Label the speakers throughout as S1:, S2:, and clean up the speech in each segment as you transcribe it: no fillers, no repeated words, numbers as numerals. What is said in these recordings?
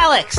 S1: Alex!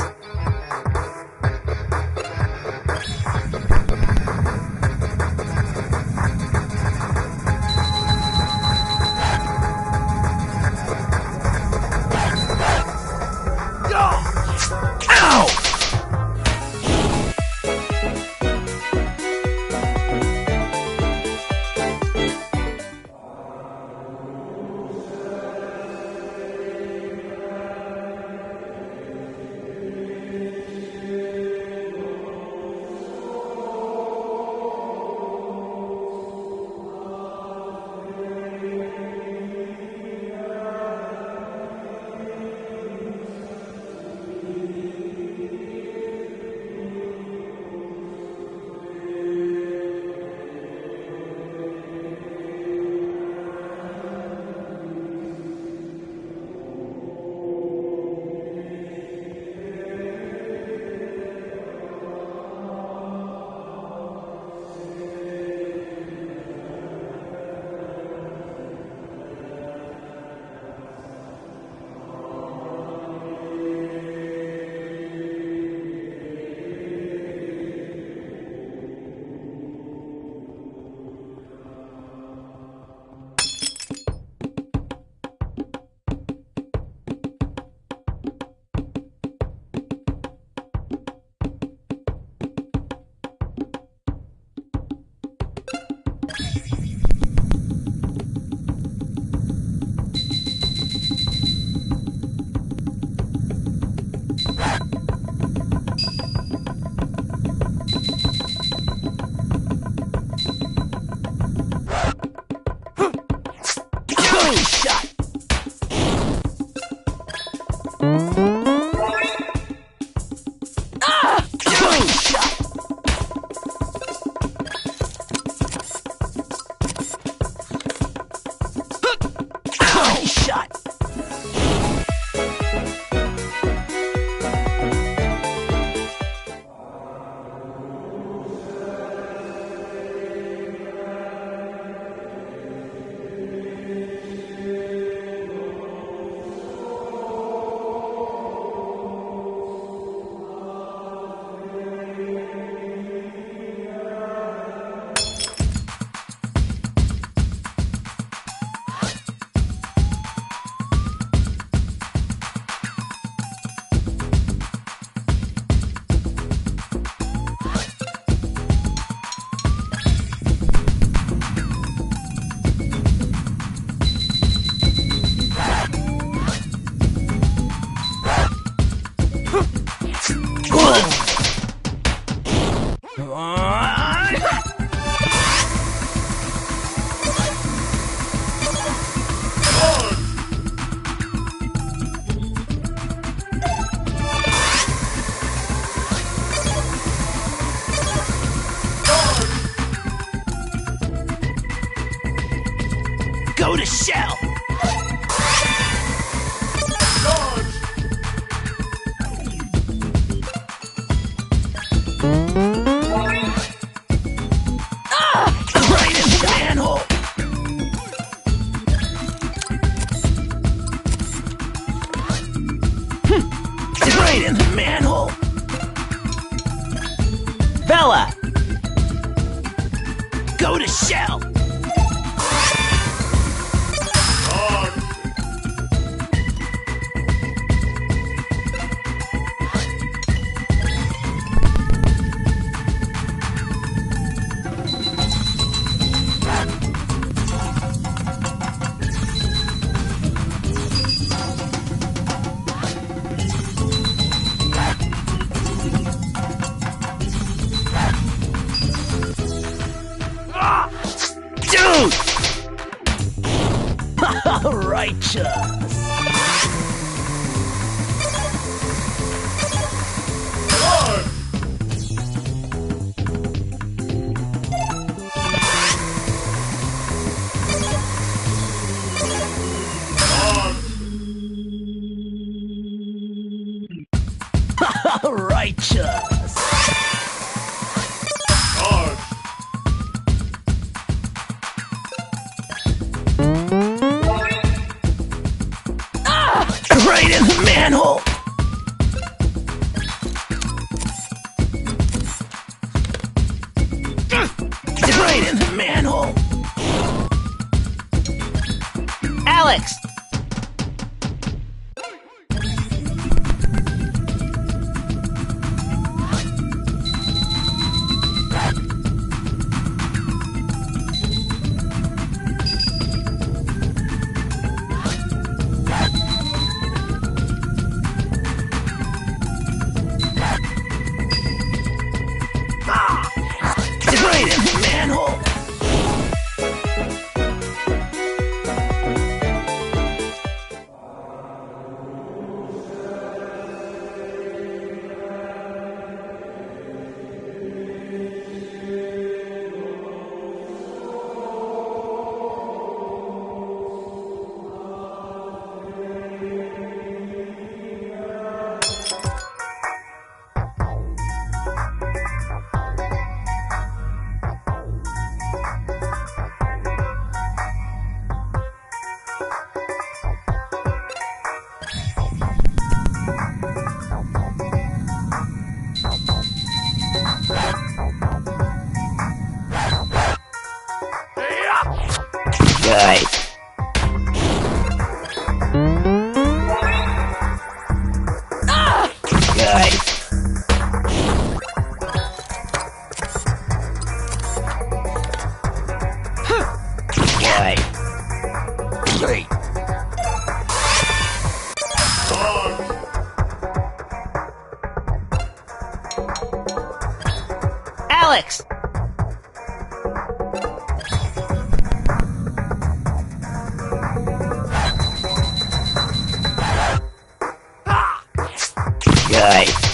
S2: Go to shell! Right in the manhole! Right in the manhole!
S1: Bella!
S2: Go to shell! Dude! Righteous! Righteous! Right in the manhole! Hey.
S1: Alex!
S2: Good.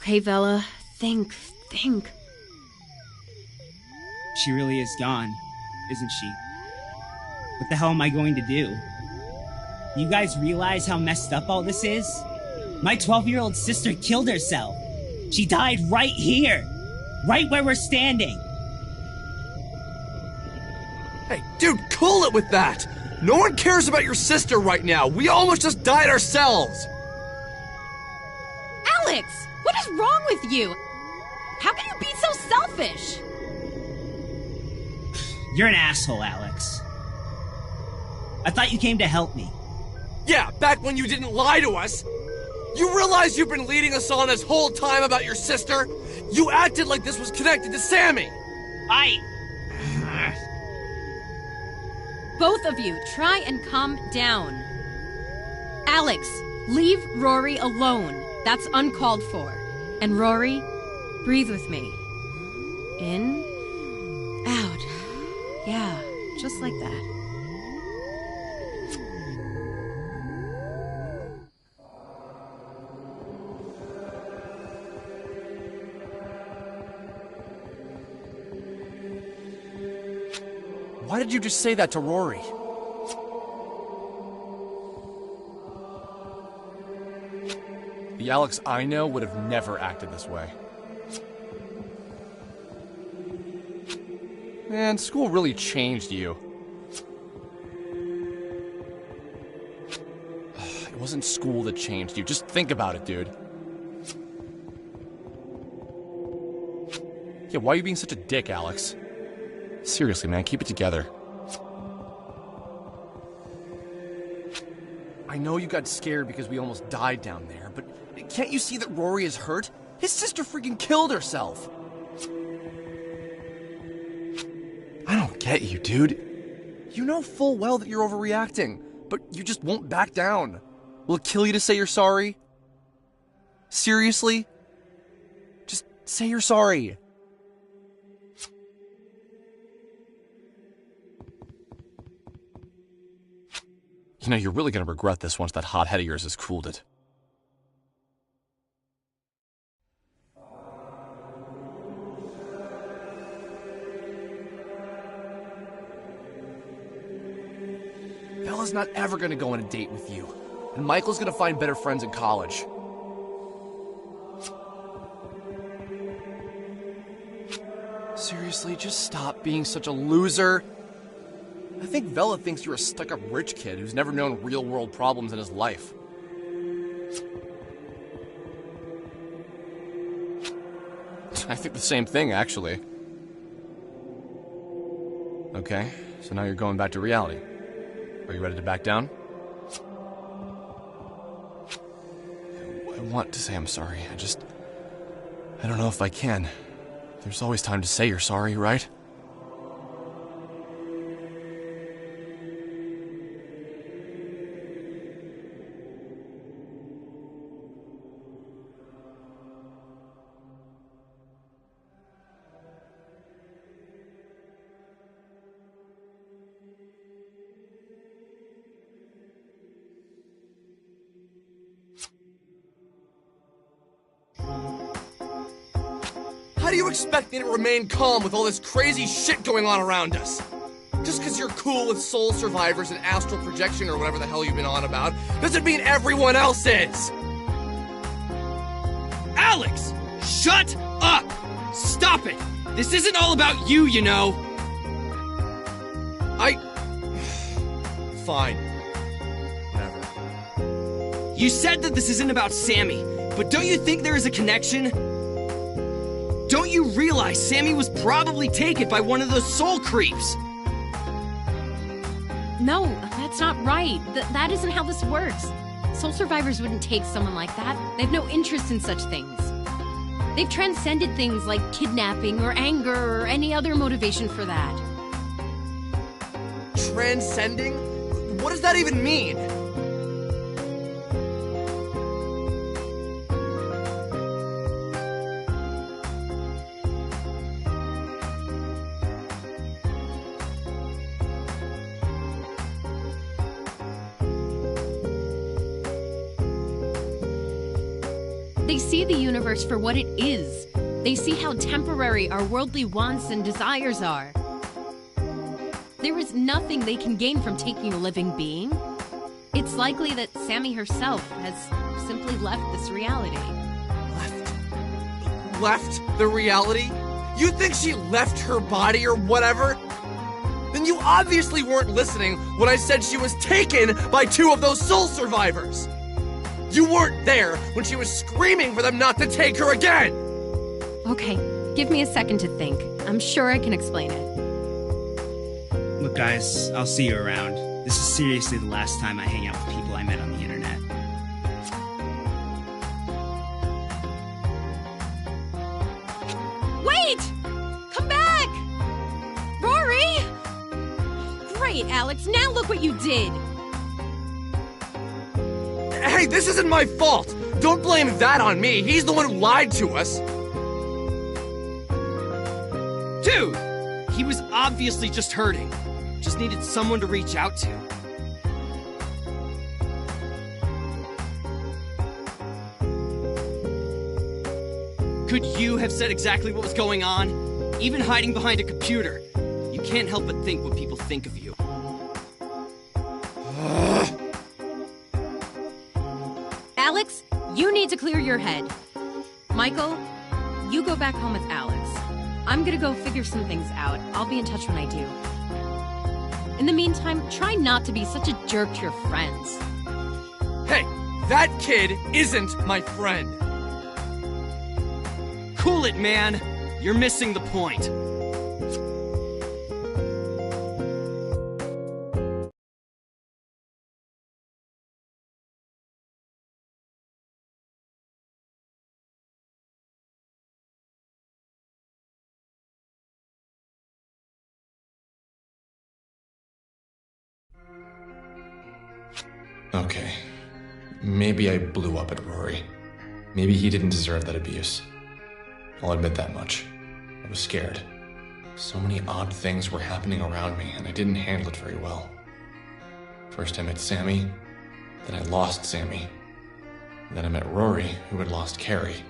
S3: Okay, Vela, think.
S4: She really is gone, isn't she? What the hell am I going to do? You guys realize how messed up all this is? My 12-year-old sister killed herself. She died right here. Right where we're standing.
S5: Hey, dude, cool it with that! No one cares about your sister right now. We almost just died ourselves.
S3: Alex, what is wrong with you? How can you be so selfish?
S4: You're an asshole, Alex. I thought you came to help me.
S5: Yeah, back when you didn't lie to us. You realize you've been leading us on this whole time about your sister? You acted like this was connected to Sammy.
S3: Both of you, try and calm down. Alex, leave Rory alone. That's uncalled for. And Rory, breathe with me. In, out. Yeah, just like that.
S5: Why did you just say that to Rory? The Alex I know would have never acted this way. Man, school really changed you. It wasn't school that changed you. Just think about it, dude. Yeah, why are you being such a dick, Alex? Seriously, man, keep it together. I know you got scared because we almost died down there, but can't you see that Rory is hurt? His sister freaking killed herself! I don't get you, dude. You know full well that you're overreacting, but you just won't back down. Will it kill you to say you're sorry? Seriously? Just say you're sorry. You know, you're really gonna regret this once that hot head of yours has cooled it. Bella's not ever gonna go on a date with you, and Michael's gonna find better friends in college. Seriously, just stop being such a loser. I think Vela thinks you're a stuck-up rich kid who's never known real-world problems in his life. I think the same thing, actually. Okay, so now you're going back to reality. Are you ready to back down? I want to say I'm sorry. I don't know if I can. There's always time to say you're sorry, right? How do you expect me to remain calm with all this crazy shit going on around us? Just because you're cool with soul survivors and astral projection or whatever the hell you've been on about, doesn't mean everyone else is!
S1: Alex! Shut up! Stop it! This isn't all about you, you know!
S5: Fine. Whatever.
S1: You said that this isn't about Sammy, but don't you think there is a connection? Don't you realize Sammy was probably taken by one of those soul creeps?
S3: No, that's not right. That isn't how this works. Soul survivors wouldn't take someone like that. They have no interest in such things. They've transcended things like kidnapping or anger or any other motivation for that.
S5: Transcending? What does that even mean?
S3: They see the universe for what it is. They see how temporary our worldly wants and desires are. There is nothing they can gain from taking a living being. It's likely that Sammy herself has simply left this reality.
S5: Left the reality? You think she left her body or whatever? Then you obviously weren't listening when I said she was taken by two of those soul survivors. You weren't there when she was screaming for them not to take her again!
S3: Okay, give me a second to think. I'm sure I can explain it.
S4: Look, guys, I'll see you around. This is seriously the last time I hang out with people I met on the internet.
S3: Wait! Come back! Rory! Great, Alex. Now look what you did.
S5: Hey, this isn't my fault! Don't blame that on me. He's the one who lied to us.
S1: Dude! He was obviously just hurting. Just needed someone to reach out to. Could you have said exactly what was going on? Even hiding behind a computer. You can't help but think what people think of you.
S3: Alex, you need to clear your head. Michael, you go back home with Alex. I'm gonna go figure some things out. I'll be in touch when I do. In the meantime, try not to be such a jerk to your friends.
S5: Hey, that kid isn't my friend.
S1: Cool it, man! You're missing the point.
S6: Okay. Maybe I blew up at Rory. Maybe he didn't deserve that abuse. I'll admit that much. I was scared. So many odd things were happening around me, and I didn't handle it very well. First I met Sammy, then I lost Sammy. Then I met Rory, who had lost Carrie.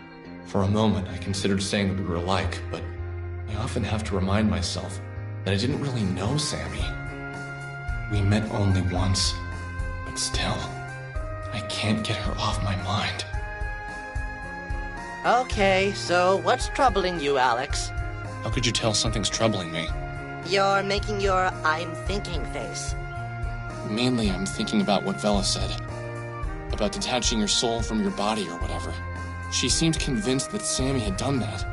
S6: For a moment, I considered saying that we were alike, but I often have to remind myself that I didn't really know Sammy. We met only once, but still, I can't get her off my mind.
S2: Okay, so what's troubling you, Alex?
S6: How could you tell something's troubling me?
S2: You're making your I'm thinking face.
S6: Mainly, I'm thinking about what Vela said. About detaching your soul from your body or whatever. She seemed convinced that Sammy had done that.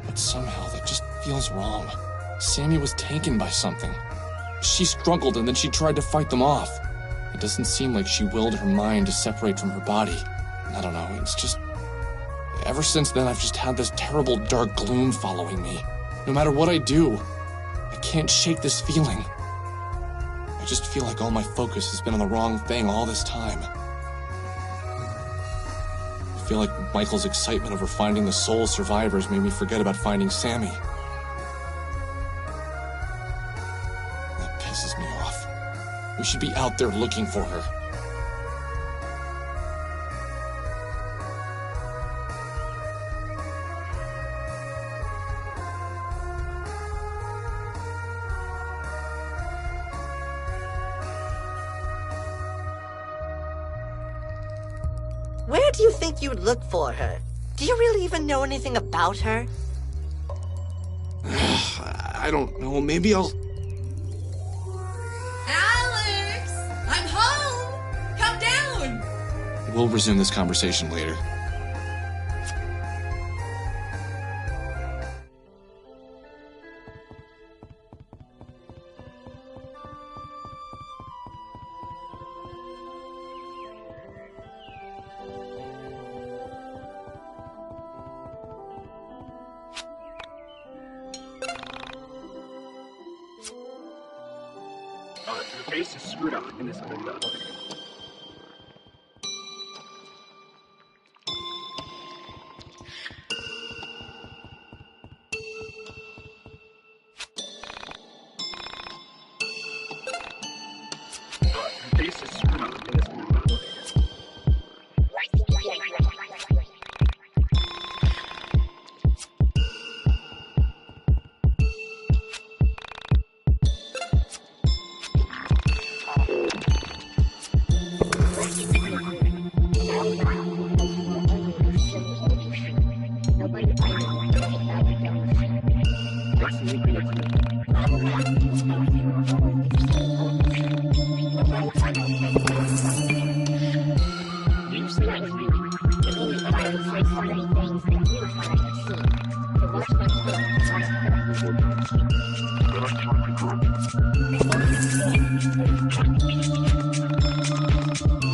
S6: But somehow, that just feels wrong. Sammy was taken by something. She struggled and then she tried to fight them off. It doesn't seem like she willed her mind to separate from her body. I don't know, it's just... Ever since then, I've just had this terrible dark gloom following me. No matter what I do, I can't shake this feeling. I just feel like all my focus has been on the wrong thing all this time. I feel like Michael's excitement over finding the soul survivors made me forget about finding Sammy. That pisses me off. We should be out there looking for her.
S2: Where do you think you'd look for her? Do you really even know anything about her?
S6: I don't know, maybe I'll...
S7: Alex! I'm home! Come down!
S6: We'll resume this conversation later.
S8: The face is screwed up in this window. The face is screwed up in this window.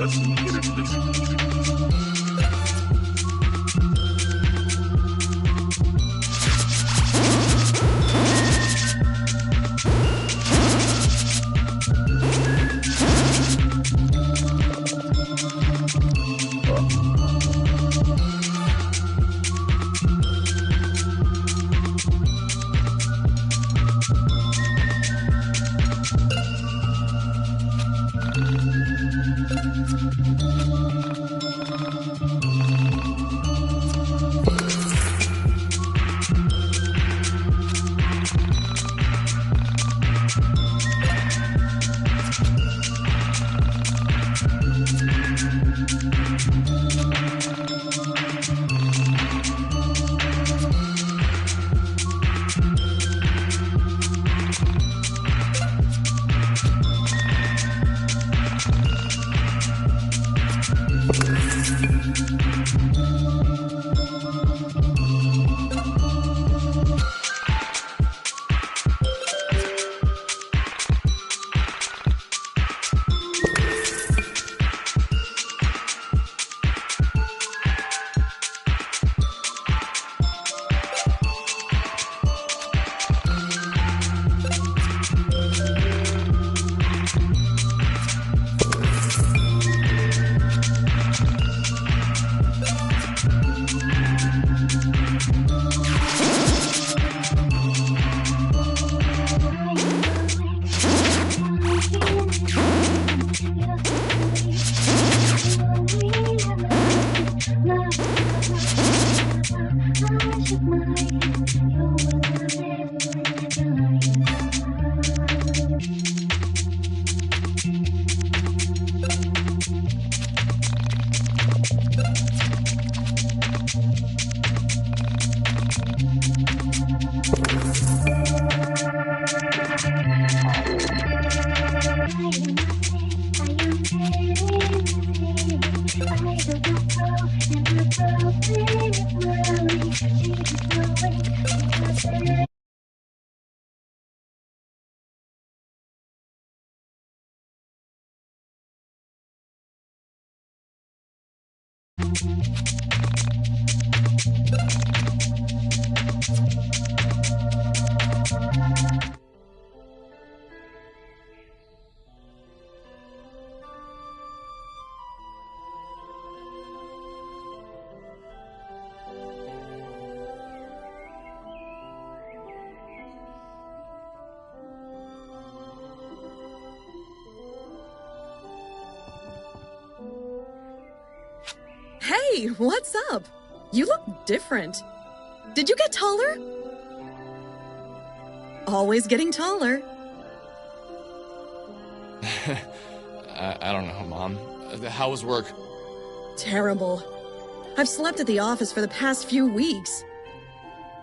S8: Let's get into this.
S9: Hey, what's up? You look different. Did you get taller? Always getting taller.
S6: I don't know, Mom. How was work?
S9: Terrible. I've slept at the office for the past few weeks.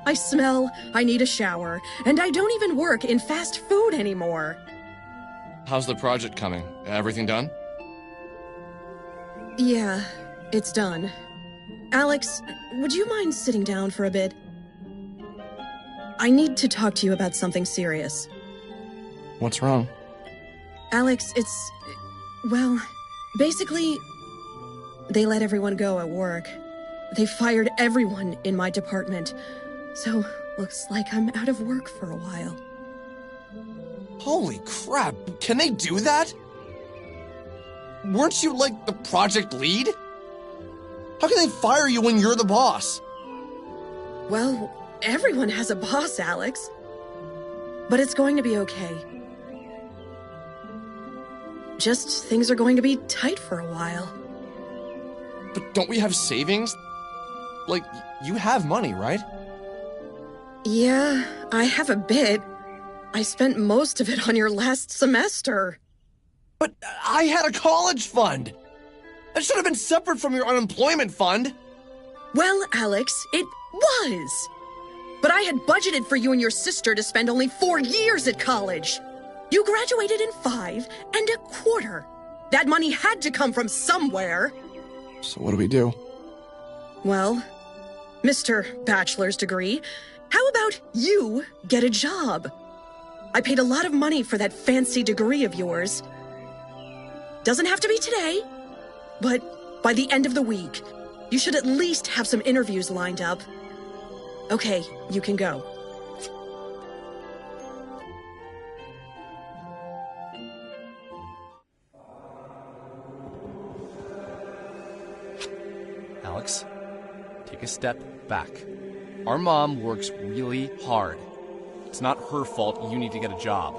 S9: I smell, I need a shower, and I don't even work in fast food anymore.
S6: How's the project coming? Everything done?
S9: Yeah, it's done. Alex, would you mind sitting down for a bit? I need to talk to you about something serious.
S6: What's wrong?
S9: Alex, well, basically, they let everyone go at work. They fired everyone in my department. So, looks like I'm out of work for a while.
S5: Holy crap, can they do that? Weren't you, like, the project lead? How can they fire you when you're the boss?
S9: Well, everyone has a boss, Alex. But it's going to be okay. Just things are going to be tight for a while.
S5: But don't we have savings? Like, you have money, right?
S9: Yeah, I have a bit. I spent most of it on your last semester.
S5: But I had a college fund. That should have been separate from your unemployment fund.
S9: Well, Alex, it was. But I had budgeted for you and your sister to spend only 4 years at college. You graduated in 5 1/4. That money had to come from somewhere.
S6: So what do we do?
S9: Well, Mr. Bachelor's degree, how about you get a job? I paid a lot of money for that fancy degree of yours. Doesn't have to be today, but by the end of the week, you should at least have some interviews lined up. Okay, you can go.
S5: Alex, take a step back. Our mom works really hard. It's not her fault you need to get a job.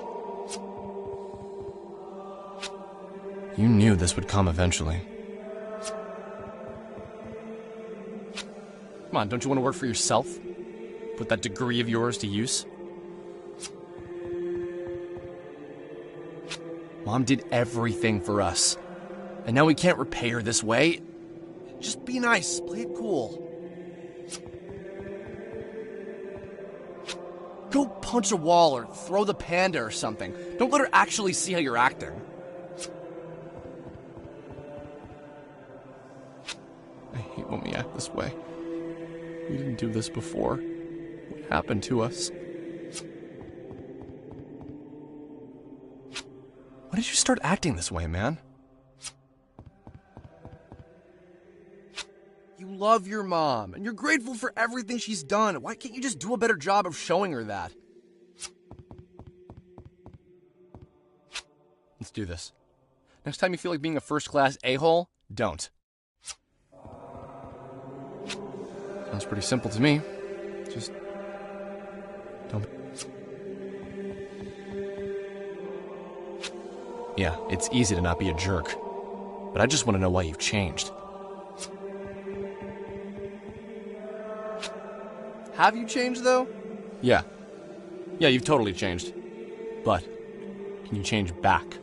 S5: You knew this would come eventually. Come on, don't you want to work for yourself? Put that degree of yours to use? Mom did everything for us. And now we can't repay her this way. Just be nice, play it cool. Go punch a wall or throw the panda or something. Don't let her actually see how you're acting. I hate when we act this way. We didn't do this before. What happened to us? Why did you start acting this way, man? You love your mom, and you're grateful for everything she's done. Why can't you just do a better job of showing her that? Let's do this. Next time you feel like being a first-class a-hole, don't. Sounds pretty simple to me. Just don't. Yeah, it's easy to not be a jerk, but I just want to know why you've changed. Have you changed, though? Yeah. Yeah, you've totally changed. But, can you change back?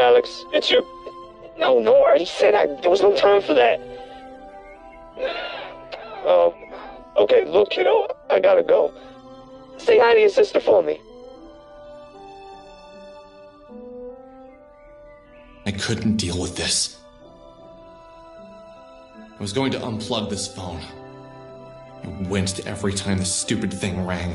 S10: Alex. It's your... No, I already said there was no time for that. Okay, look, kiddo, I gotta go. Say hi to your sister for me.
S6: I couldn't deal with this. I was going to unplug this phone. I winced every time this stupid thing rang.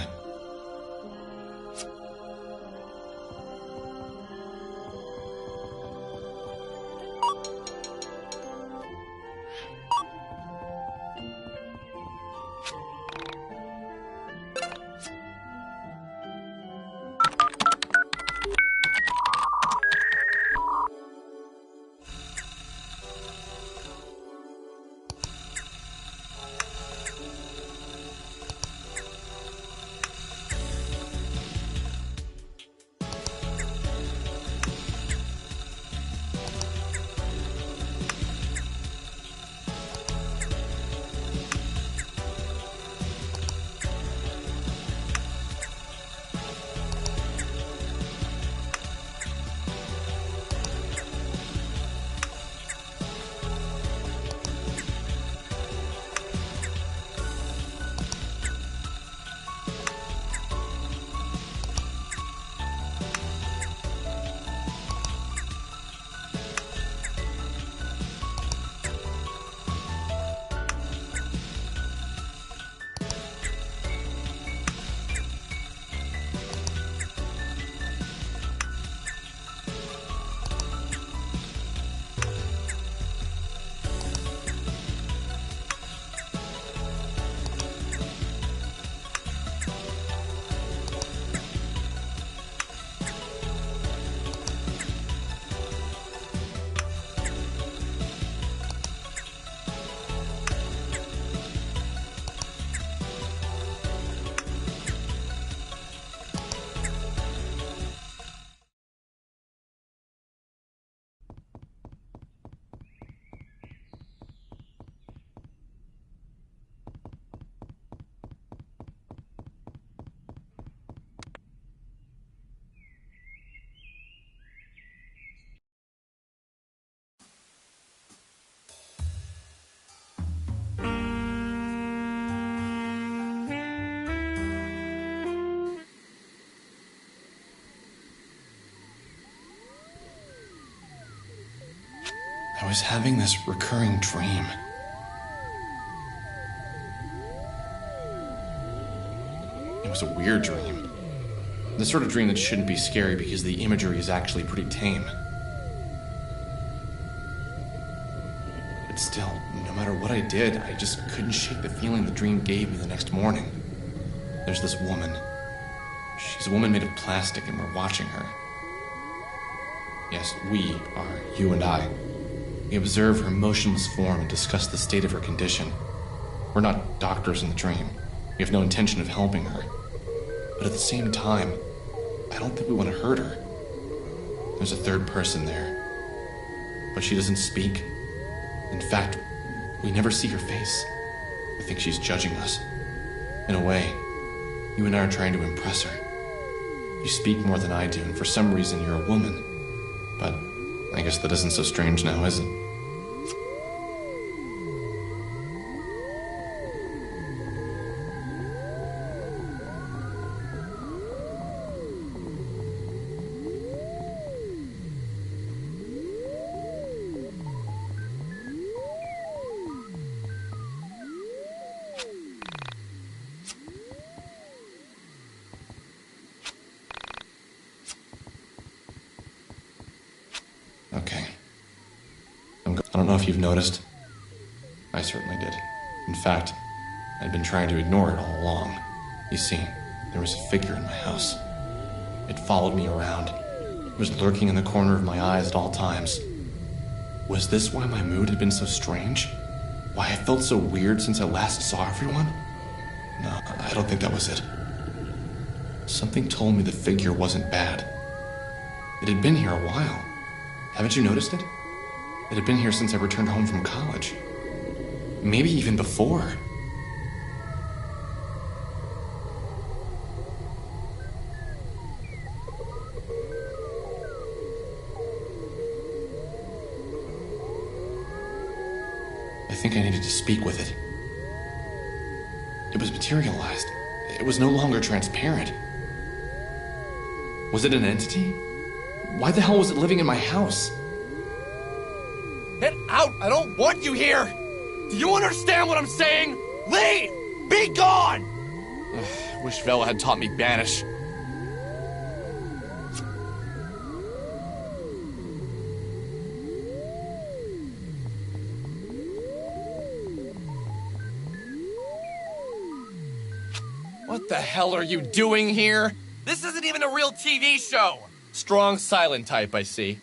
S6: I was having this recurring dream. It was a weird dream. The sort of dream that shouldn't be scary because the imagery is actually pretty tame. But still, no matter what I did, I just couldn't shake the feeling the dream gave me the next morning. There's this woman. She's a woman made of plastic and we're watching her. Yes, we are, you and I. We observe her motionless form and discuss the state of her condition. We're not doctors in the dream. We have no intention of helping her. But at the same time, I don't think we want to hurt her. There's a third person there. But she doesn't speak. In fact, we never see her face. I think she's judging us. In a way, you and I are trying to impress her. You speak more than I do, and for some reason you're a woman. But I guess that isn't so strange now, is it? Okay. I don't know if you've noticed. I certainly did. In fact, I'd been trying to ignore it all along. You see, there was a figure in my house. It followed me around. It was lurking in the corner of my eyes at all times. Was this why my mood had been so strange? Why I felt so weird since I last saw everyone? No, I don't think that was it. Something told me the figure wasn't bad. It had been here a while. Haven't you noticed it? It had been here since I returned home from college. Maybe even before. I think I needed to speak with it. It was materialized. It was no longer transparent. Was it an entity? Why the hell was it living in my house?
S5: Get out! I don't want you here! Do you understand what I'm saying? Leave! Be gone! Ugh, wish Vela had taught me Banish. What the hell are you doing here? This isn't even a real TV show! Strong silent type, I see.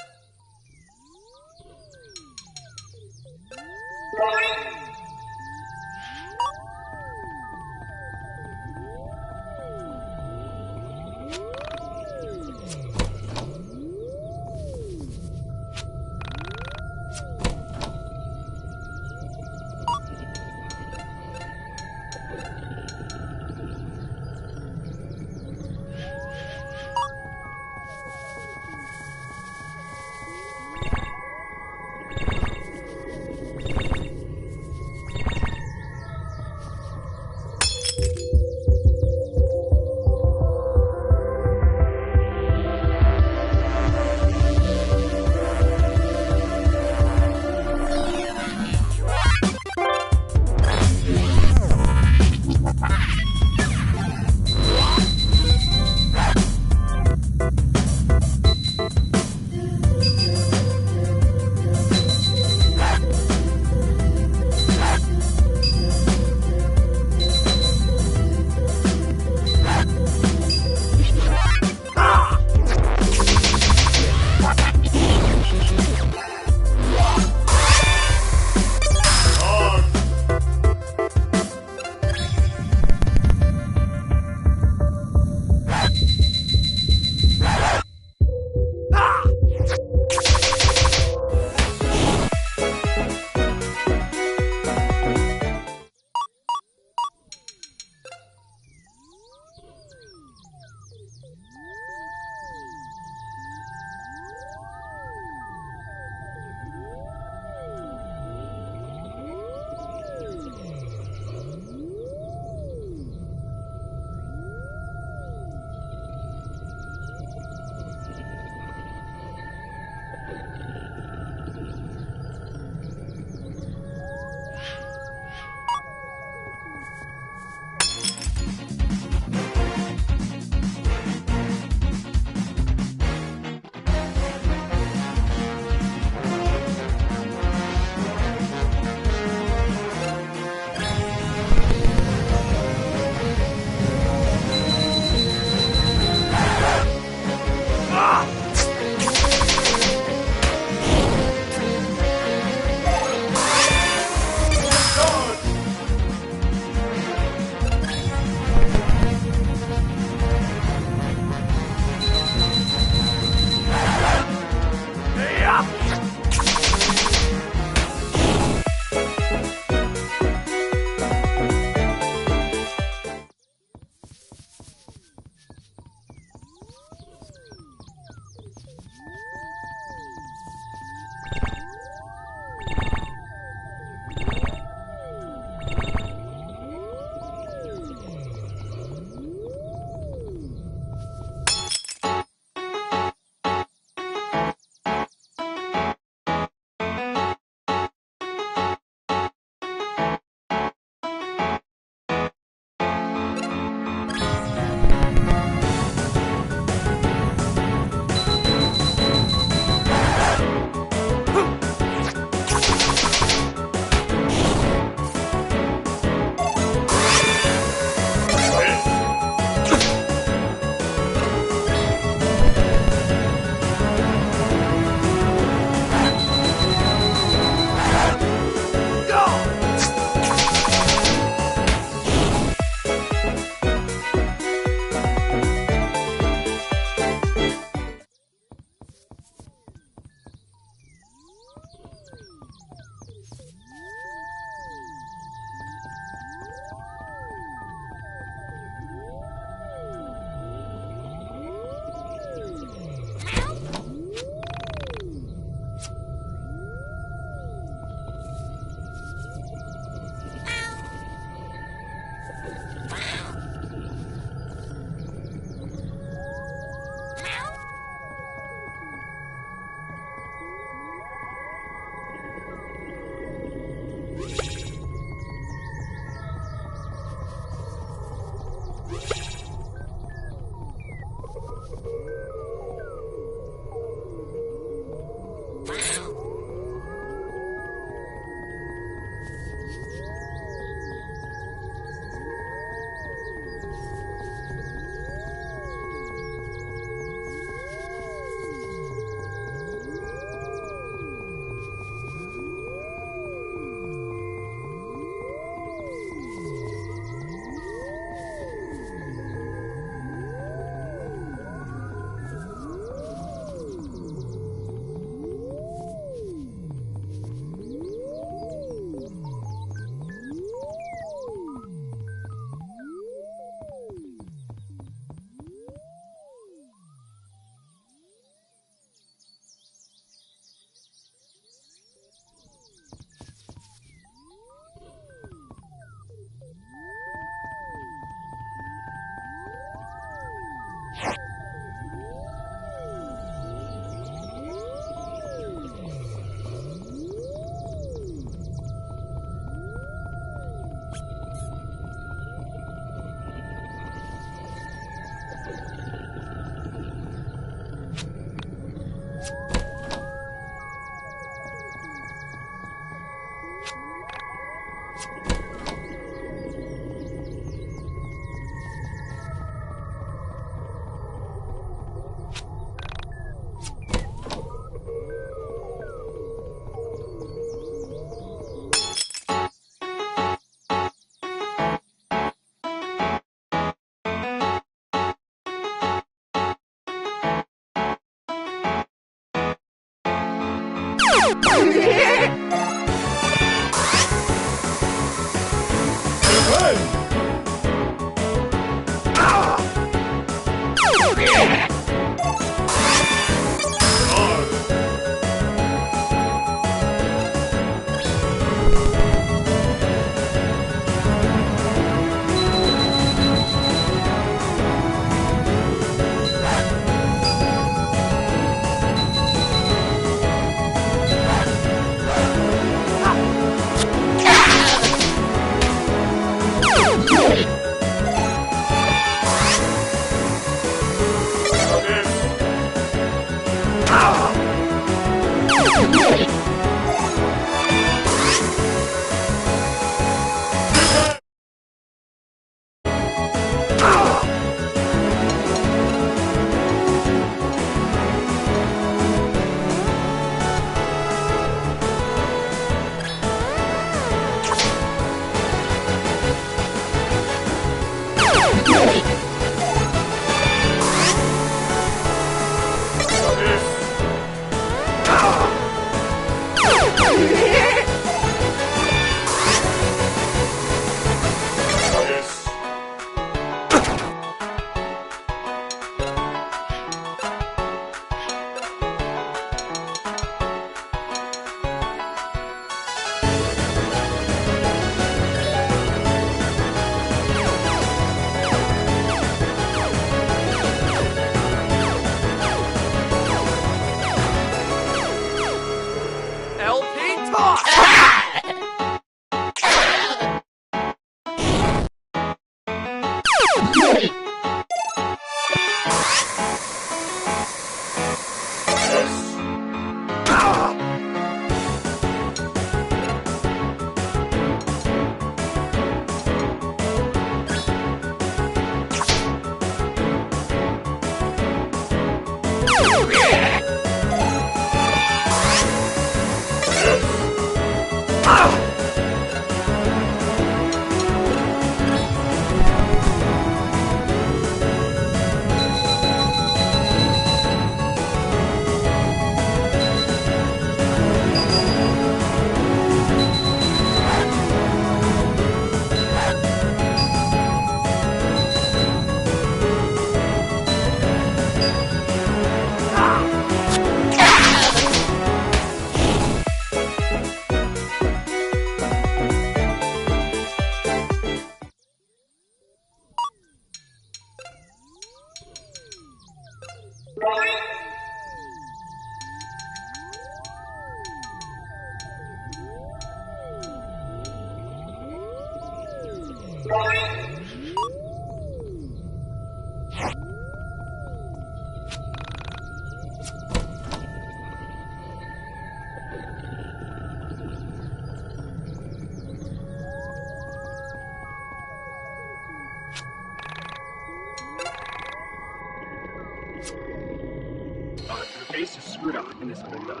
S8: The face is screwed up in this window.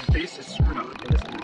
S8: The face is screwed up in this window.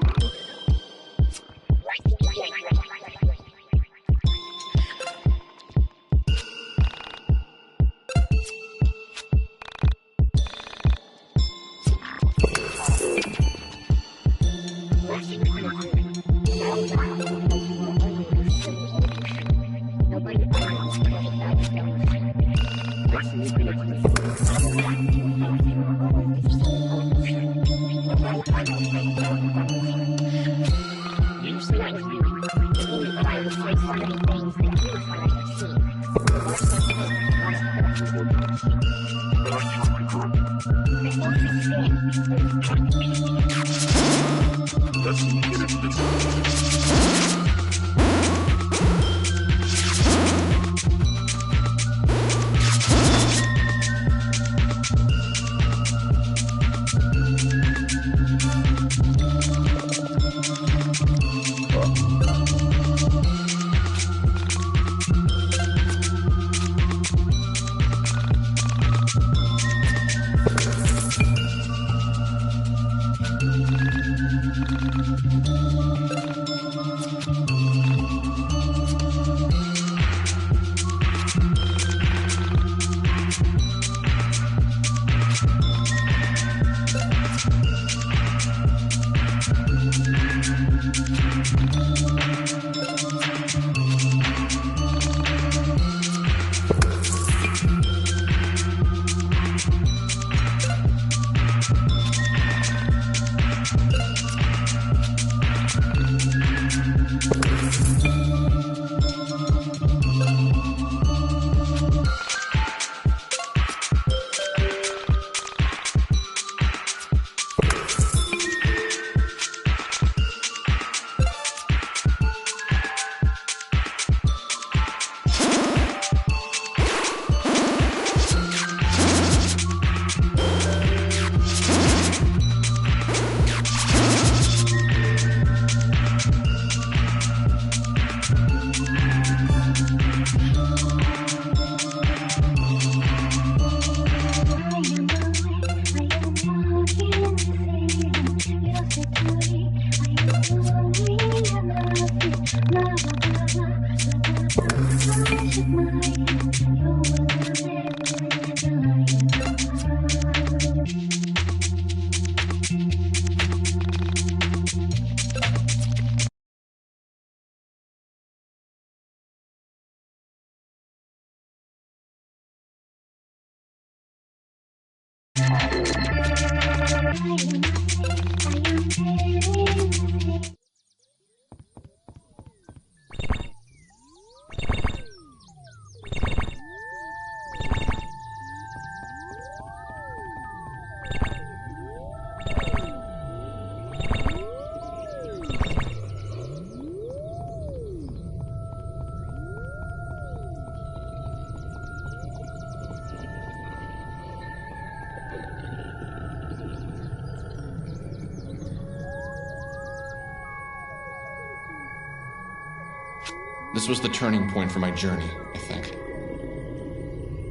S6: This was the turning point for my journey, I think.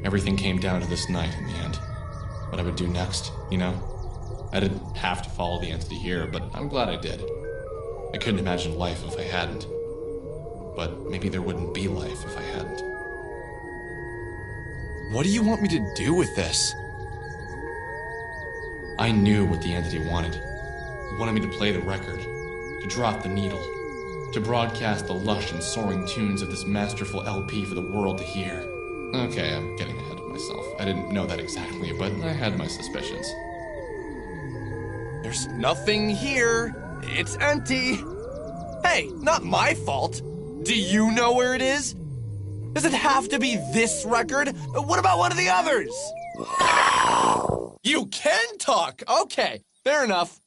S6: Everything came down to this night in the end. What I would do next, you know? I didn't have to follow the entity here, but I'm glad I did. I couldn't imagine life if I hadn't. But maybe there wouldn't be life if I hadn't.
S5: What do you want me to do with this?
S6: I knew what the entity wanted. It wanted me to play the record, to drop the needle, to broadcast the lush and soaring tunes of this masterful LP for the world to hear. Okay, I'm getting ahead of myself. I didn't know that exactly, but I had my suspicions.
S5: There's nothing here. It's empty. Hey, not my fault. Do you know where it is? Does it have to be this record? What about one of the others? You can talk. Okay, fair enough.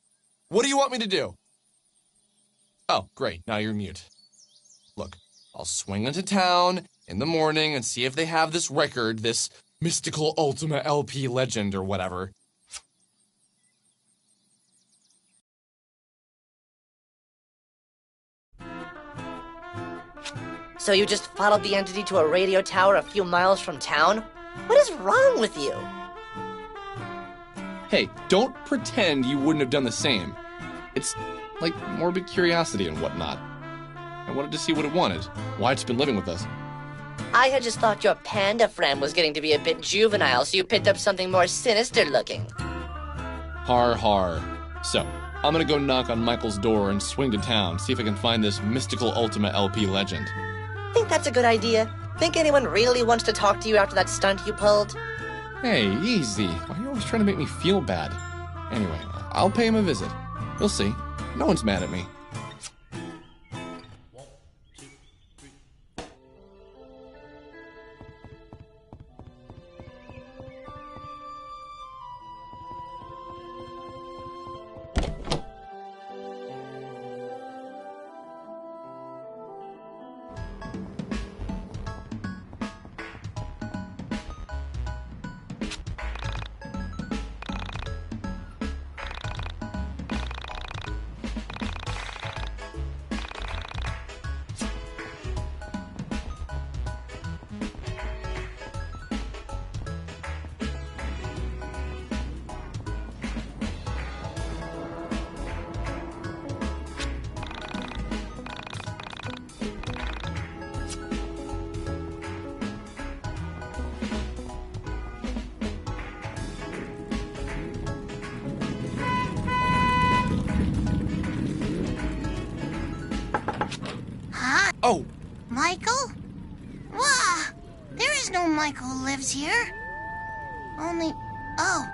S5: What do you want me to do? Oh, great. Now you're mute. Look, I'll swing into town in the morning and see if they have this record, this mystical Ultima LP legend or whatever.
S2: So you just followed the entity to a radio tower a few miles from town? What is wrong with you?
S6: Hey, don't pretend you wouldn't have done the same. It's like morbid curiosity and whatnot. I wanted to see what it wanted, why it's been living with us.
S2: I had just thought your panda friend was getting to be a bit juvenile, so you picked up something more sinister looking.
S6: Har har. So, I'm gonna go knock on Michael's door and swing to town, see if I can find this mystical Ultima LP legend.
S2: Think that's a good idea? Think anyone really wants to talk to you after that stunt you pulled?
S6: Hey, easy. Why are you always trying to make me feel bad? Anyway, I'll pay him a visit. You'll see. No one's mad at me.
S5: Oh!
S11: Michael? Wah! There is no Michael who lives here. Only... Oh,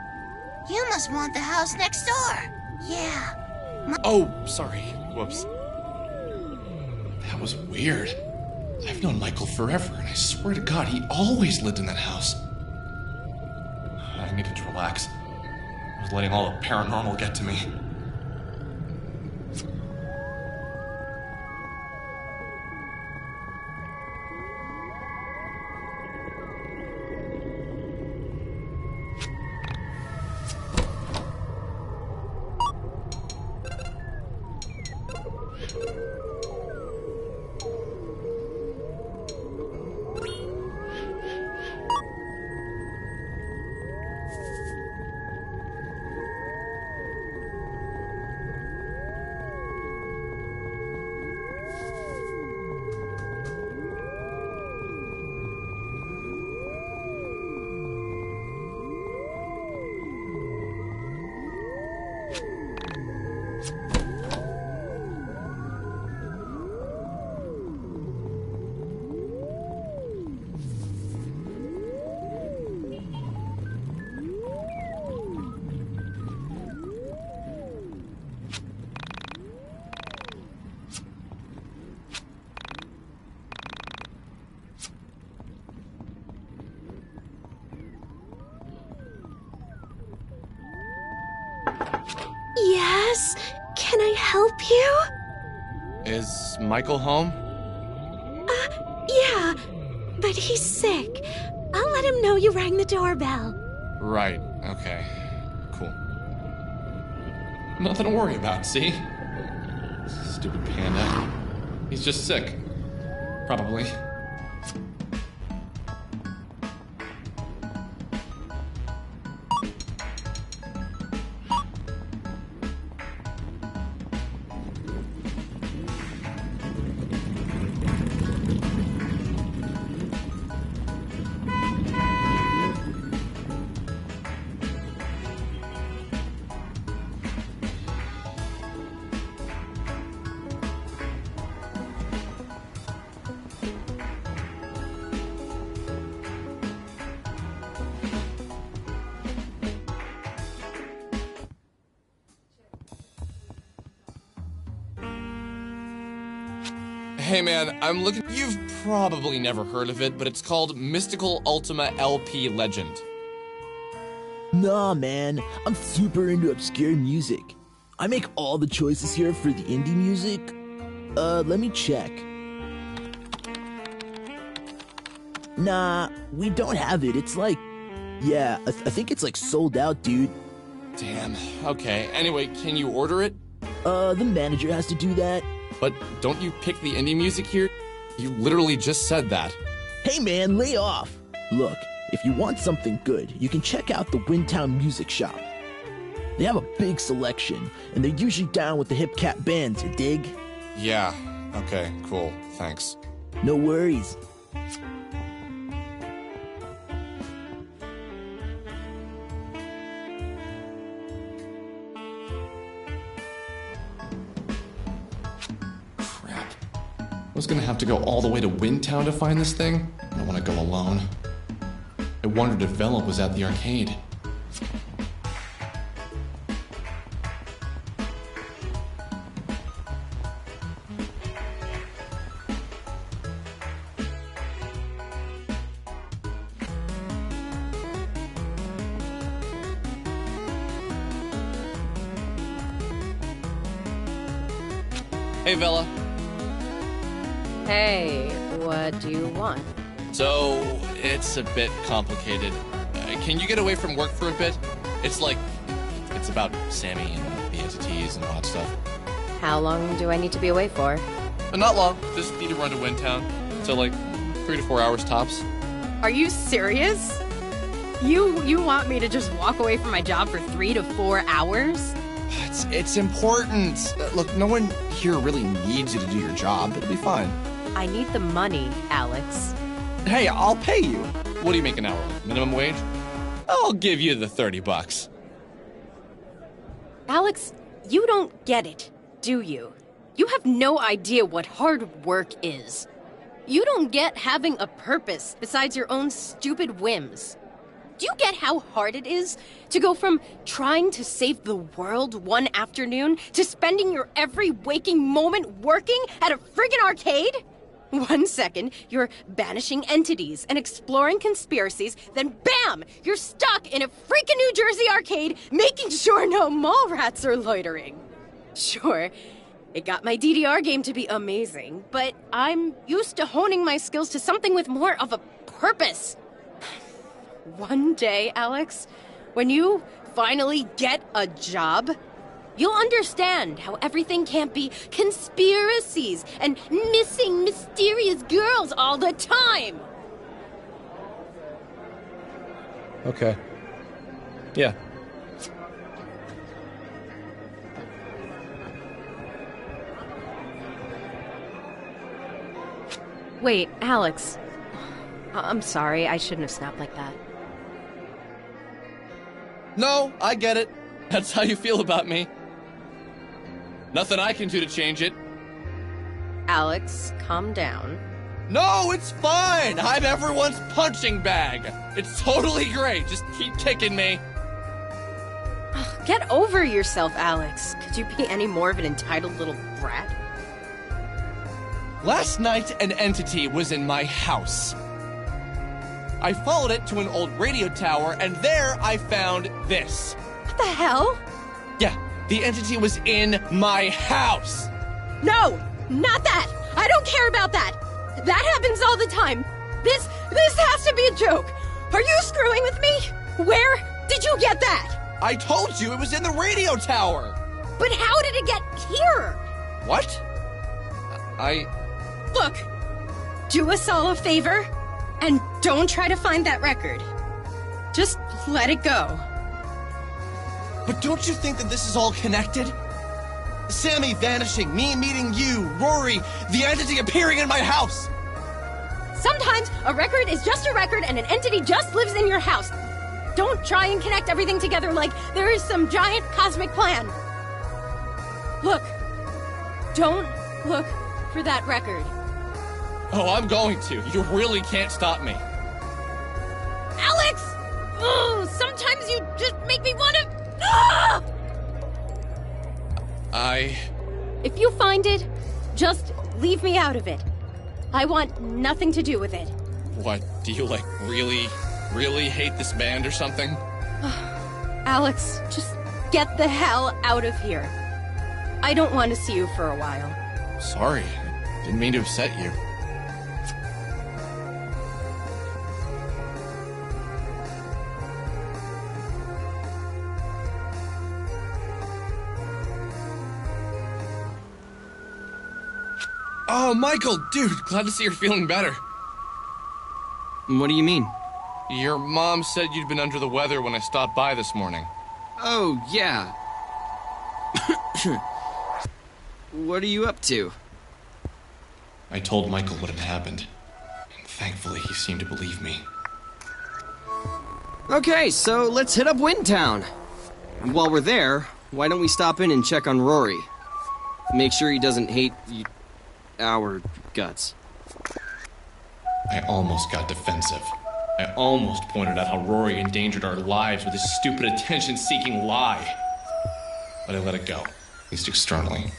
S11: you must want the house next door. Yeah.
S6: Oh, sorry. Whoops. That was weird. I've known Michael forever, and I swear to God, he always lived in that house. I needed to relax. I was letting all the paranormal get to me.
S12: Yes, can I help you?
S5: Is Michael home?
S12: Yeah, but he's sick. I'll let him know you rang the doorbell.
S6: Right, okay. Cool. Nothing to worry about, see? Stupid panda. He's just sick. Probably. Hey man, I'm looking. You've probably never heard of it, but it's called Mystical Ultima LP Legend.
S13: Nah, man, I'm super into obscure music. I make all the choices here for the indie music. Let me check. Nah, we don't have it. It's like, yeah, I think it's like sold out, dude.
S6: Damn. Okay. Anyway, can you order it?
S13: The manager has to do that.
S6: But don't you pick the indie music here? You literally just said that.
S13: Hey man, lay off. Look, if you want something good, you can check out the Windtown Music Shop. They have a big selection, and they're usually down with the hip cat bands, you dig?
S6: Yeah. Okay, cool. Thanks.
S13: No worries.
S6: I was gonna have to go all the way to Windtown to find this thing. I don't want to go alone. I wondered if Vela was at the arcade. Hey, Vela.
S3: Hey, what do you want?
S6: So, it's a bit complicated. Can you get away from work for a bit? It's about Sammy and the entities and all that stuff.
S3: How long do I need to be away for?
S6: Not long. Just need to run to Windtown. So, 3 to 4 hours tops.
S3: Are you serious? You want me to just walk away from my job for 3 to 4 hours?
S6: It's important. Look, no one here really needs you to do your job. It'll be fine.
S3: I need the money, Alex.
S6: Hey, I'll pay you. What do you make an hour? Minimum wage? I'll give you the $30.
S3: Alex, you don't get it, do you? You have no idea what hard work is. You don't get having a purpose besides your own stupid whims. Do you get how hard it is to go from trying to save the world one afternoon to spending your every waking moment working at a friggin' arcade? 1 second, you're banishing entities and exploring conspiracies, then BAM! You're stuck in a freaking New Jersey arcade making sure no mall rats are loitering. Sure, it got my DDR game to be amazing, but I'm used to honing my skills to something with more of a purpose. One day, Alex, when you finally get a job, you'll understand how everything can't be conspiracies and missing mysterious girls all the time.
S6: Okay. Yeah.
S3: Wait, Alex. I'm sorry, I shouldn't have snapped like that.
S6: No, I get it. That's how you feel about me. Nothing I can do to change it.
S3: Alex, calm down.
S6: No, it's fine. I'm everyone's punching bag. It's totally great. Just keep kicking me.
S3: Get over yourself, Alex. Could you be any more of an entitled little brat?
S6: Last night, an entity was in my house. I followed it to an old radio tower, and there I found this.
S3: What the hell?
S6: Yeah,
S5: The entity was in my house!
S12: No, not that. I don't care about that. That happens all the time. This has to be a joke. Are you screwing with me? Where did you get that?
S5: I told you it was in the radio tower!
S12: But how did it get here?
S5: What?
S12: Look, do us all a favor and don't try to find that record. Just let it go.
S5: But don't you think that this is all connected? Sammy vanishing, me meeting you, Rory, the entity appearing in my house!
S12: Sometimes a record is just a record and an entity just lives in your house. Don't try and connect everything together like there is some giant cosmic plan. Look, don't look for that record.
S5: Oh, I'm going to. You really can't stop me.
S12: Alex! Oh, sometimes you just make me want to... Ah!
S3: If you find it, just leave me out of it. I want nothing to do with it.
S6: What, do you, really hate this band or something?
S3: Alex, just get the hell out of here. I don't want to see you for a while.
S6: Sorry, didn't mean to upset you.
S5: Oh, Michael, dude, glad to see you're feeling better.
S1: What do you mean?
S6: Your mom said you'd been under the weather when I stopped by this morning.
S1: Oh, yeah. What are you up to?
S6: I told Michael what had happened, and thankfully he seemed to believe me.
S1: Okay, so let's hit up Windtown. And while we're there, why don't we stop in and check on Rory? Make sure he doesn't hate our guts.
S6: I almost got defensive. I almost pointed out how Rory endangered our lives with his stupid attention-seeking lie. But I let it go, at least externally.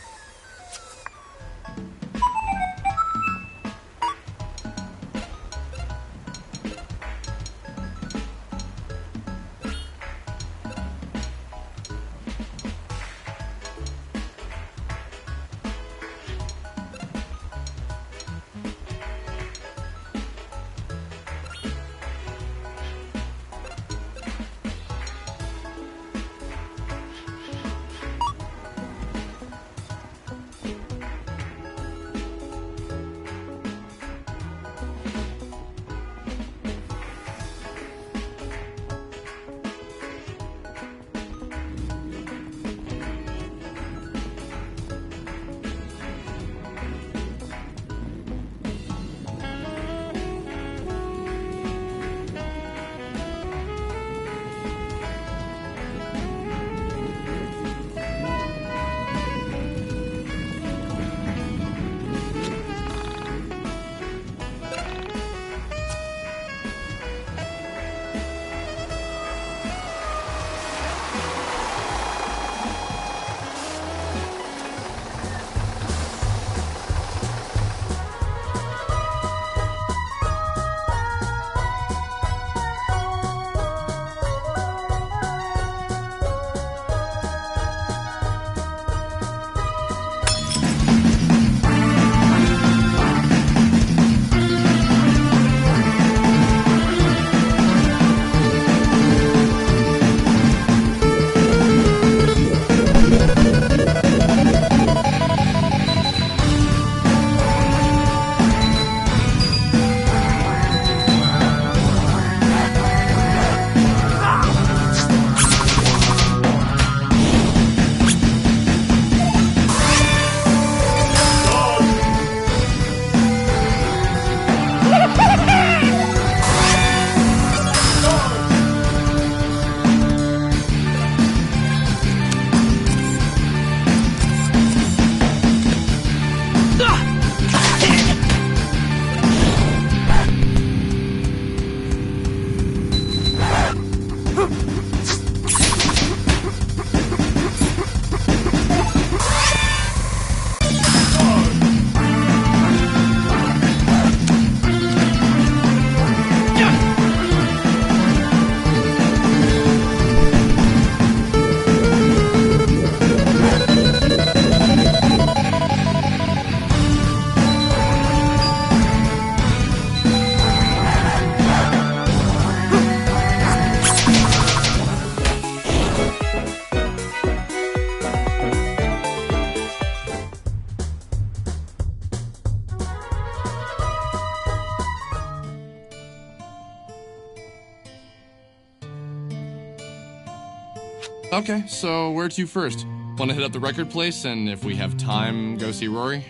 S6: Okay, so where to first? Want to hit up the record place, and if we have time, go see Rory?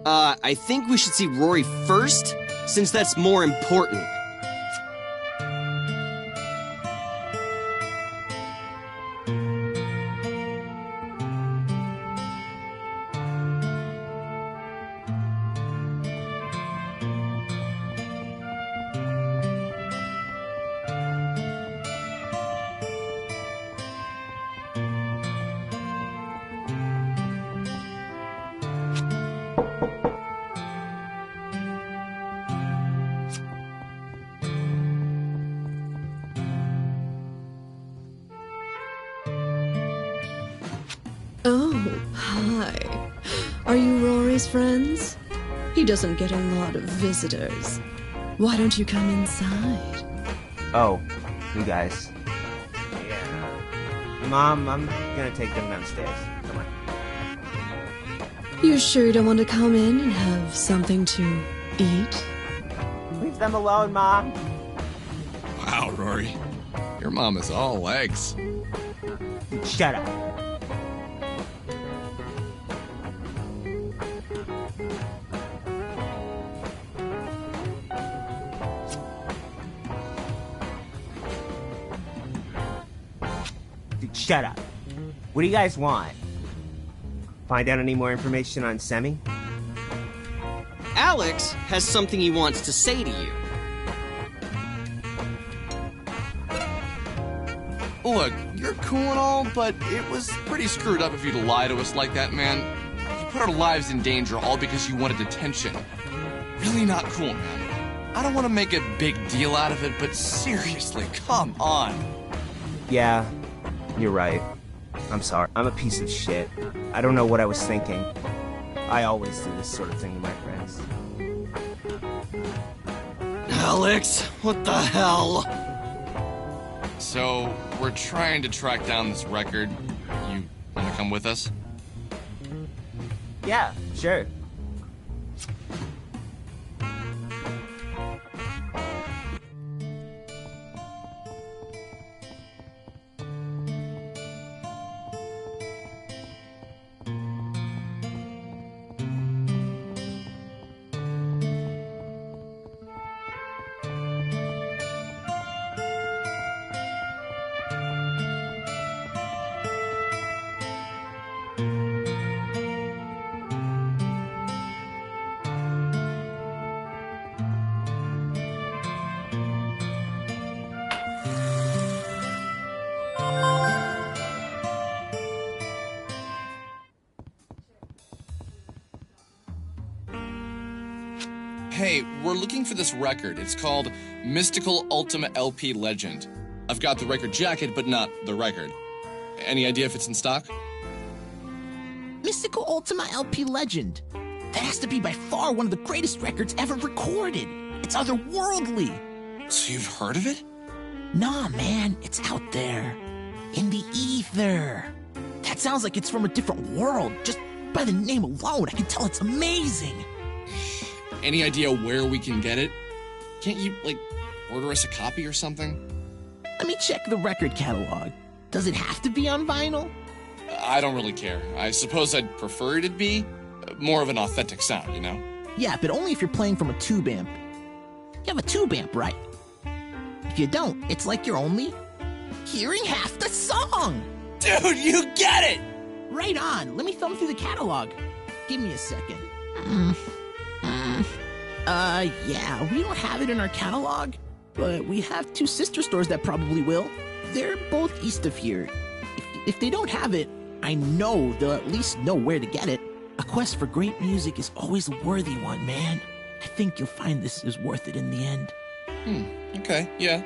S1: I think we should see Rory first, since that's more important.
S9: Oh, hi. Are you Rory's friends? He doesn't get a lot of visitors. Why don't you come inside?
S14: Oh, you guys. Yeah. Mom, I'm gonna take them downstairs. Come on.
S9: You sure you don't want to come in and have something to eat?
S14: Leave them alone, Mom.
S6: Wow, Rory. Your mom is all legs.
S14: Shut up. Shut up. What do you guys want? Find out any more information on Semi?
S1: Alex has something he wants to say to you.
S6: Look, you're cool and all, but it was pretty screwed up of you to lie to us like that, man. You put our lives in danger all because you wanted attention. Really not cool, man. I don't want to make a big deal out of it, but seriously, come on.
S14: Yeah, you're right. I'm sorry. I'm a piece of shit. I don't know what I was thinking. I always do this sort of thing to my friends.
S1: Alex, what the hell?
S6: So, we're trying to track down this record. You want to come with us?
S14: Yeah, sure.
S6: Hey, we're looking for this record. It's called Mystical Ultima LP Legend. I've got the record jacket, but not the record. Any idea if it's in stock?
S13: Mystical Ultima LP Legend. That has to be by far one of the greatest records ever recorded. It's otherworldly.
S6: So you've heard of it?
S13: Nah, man, it's out there. In the ether. That sounds like it's from a different world. Just by the name alone, I can tell it's amazing.
S6: Any idea where we can get it? Can't you, order us a copy or something?
S13: Let me check the record catalog. Does it have to be on vinyl?
S6: I don't really care. I suppose I'd prefer it'd be more of an authentic sound, you know?
S13: Yeah, but only if you're playing from a tube amp. You have a tube amp, right? If you don't, it's like you're only hearing half the song.
S6: Dude, you get it!
S13: Right on. Let me thumb through the catalog. Give me a second. Yeah, we don't have it in our catalog, but we have two sister stores that probably will. They're both east of here. If they don't have it, I know they'll at least know where to get it. A quest for great music is always a worthy one, man. I think you'll find this is worth it in the end.
S6: Okay, yeah.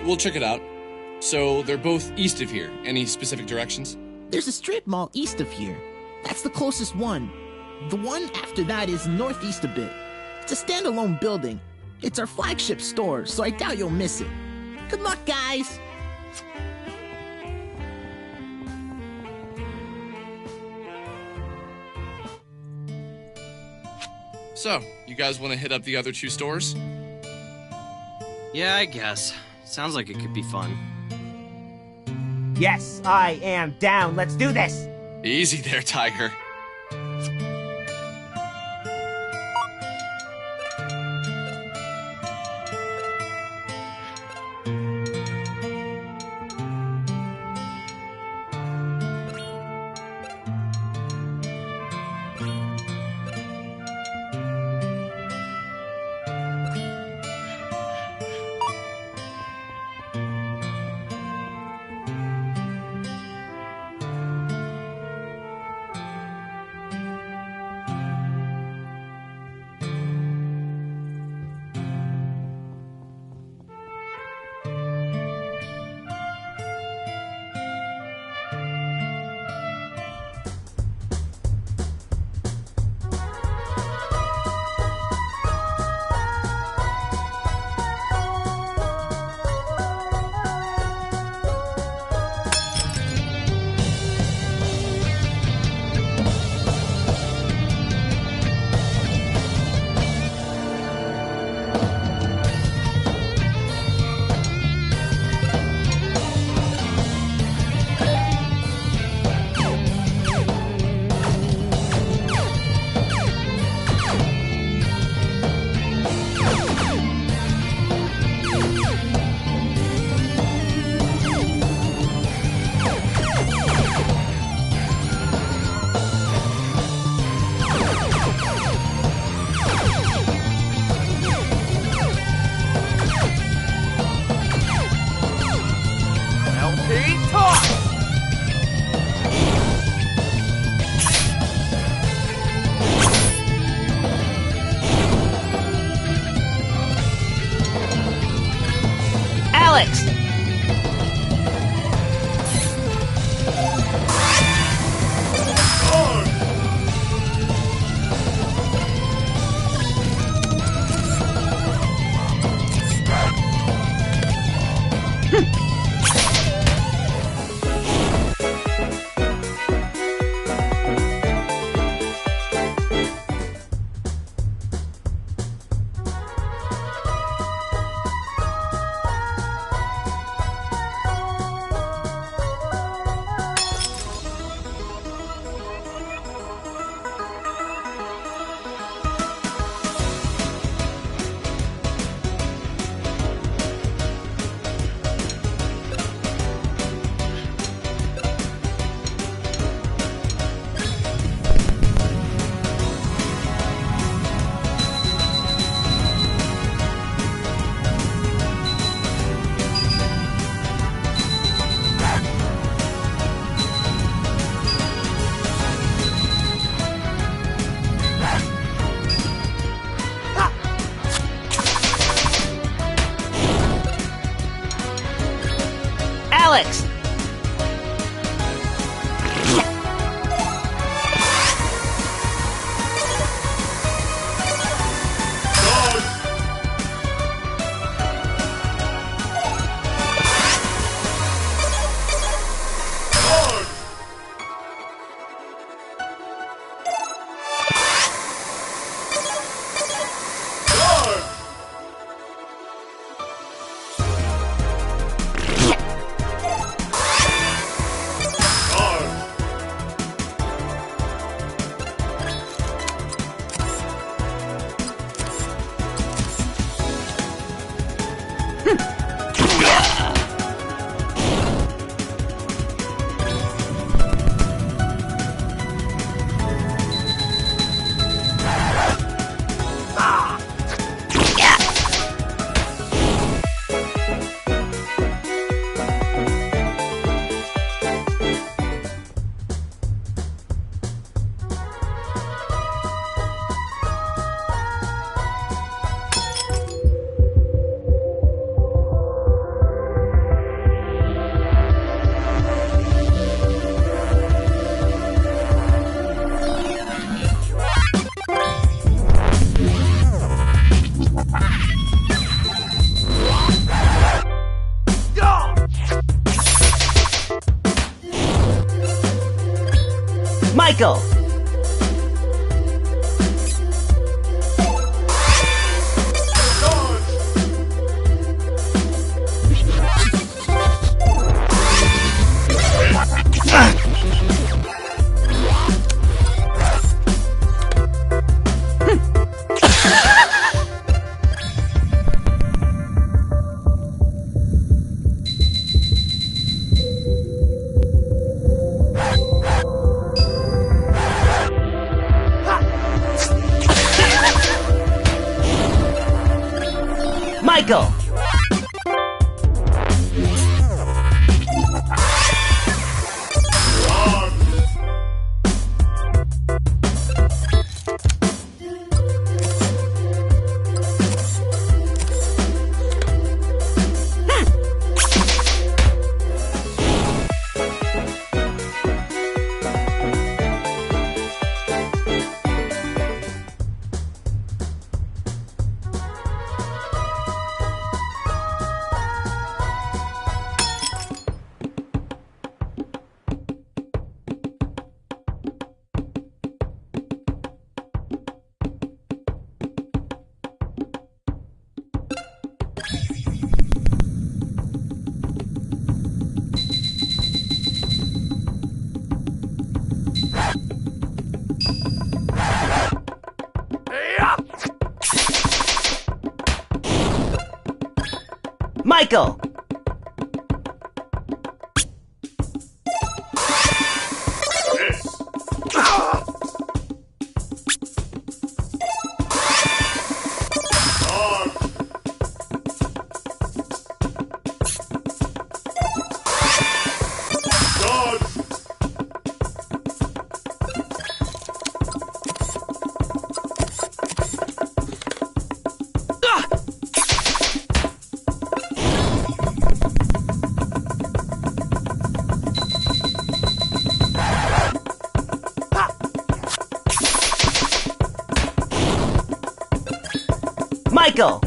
S6: We'll check it out. So they're both east of here. Any specific directions?
S13: There's a strip mall east of here. That's the closest one. The one after that is northeast a bit. It's a standalone building. It's our flagship store, so I doubt you'll miss it. Good luck, guys!
S6: So, you guys want to hit up the other two stores?
S1: Yeah, I guess. Sounds like it could be fun.
S14: Yes, I am down. Let's do this.
S6: Easy there, Tiger.
S14: Alex! Alex! Michael!
S15: Michael! Michael! Michael!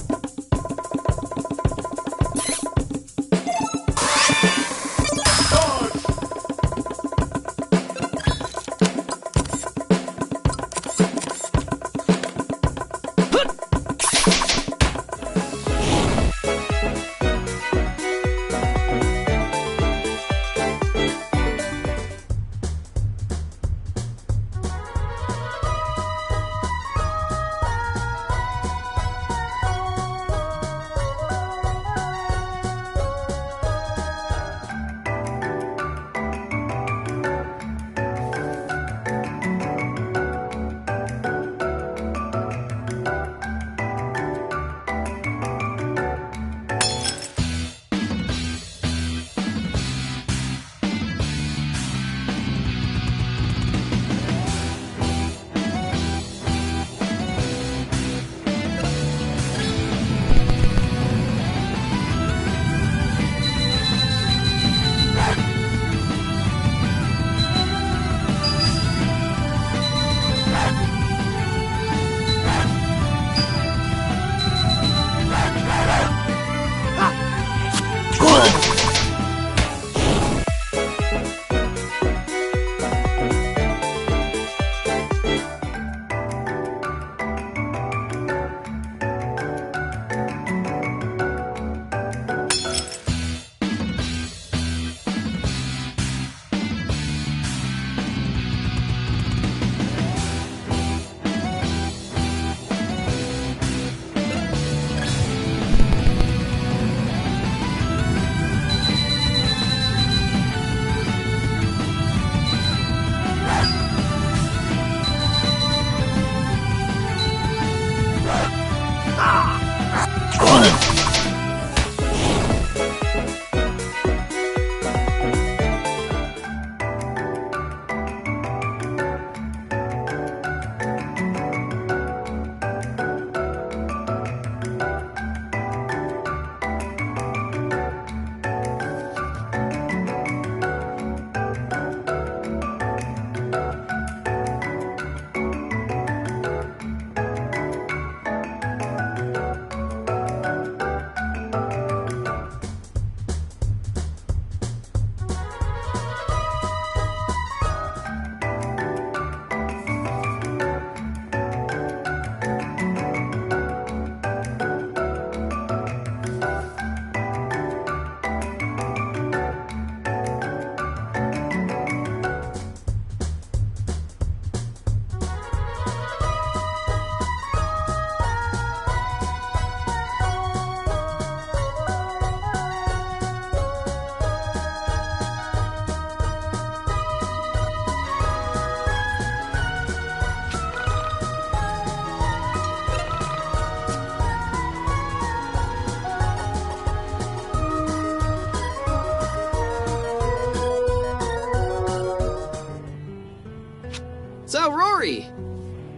S1: So, Rory,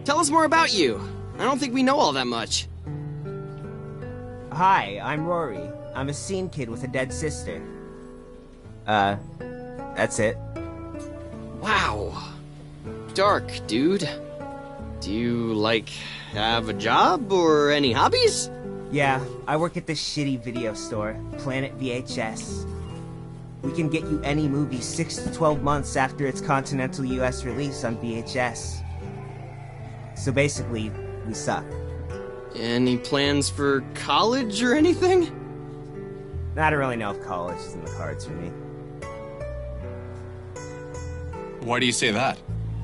S1: tell us more about you. I don't think we know all that much.
S14: Hi, I'm Rory. I'm a scene kid with a dead sister. That's it.
S1: Wow. Dark, dude. Do you, have a job or any hobbies?
S14: Yeah, I work at this shitty video store, Planet VHS. We can get you any movie 6 to 12 months after its continental US release on VHS. So basically, we suck.
S1: Any plans for college or anything?
S14: I don't really know if college is in the cards for me.
S6: Why do you say that?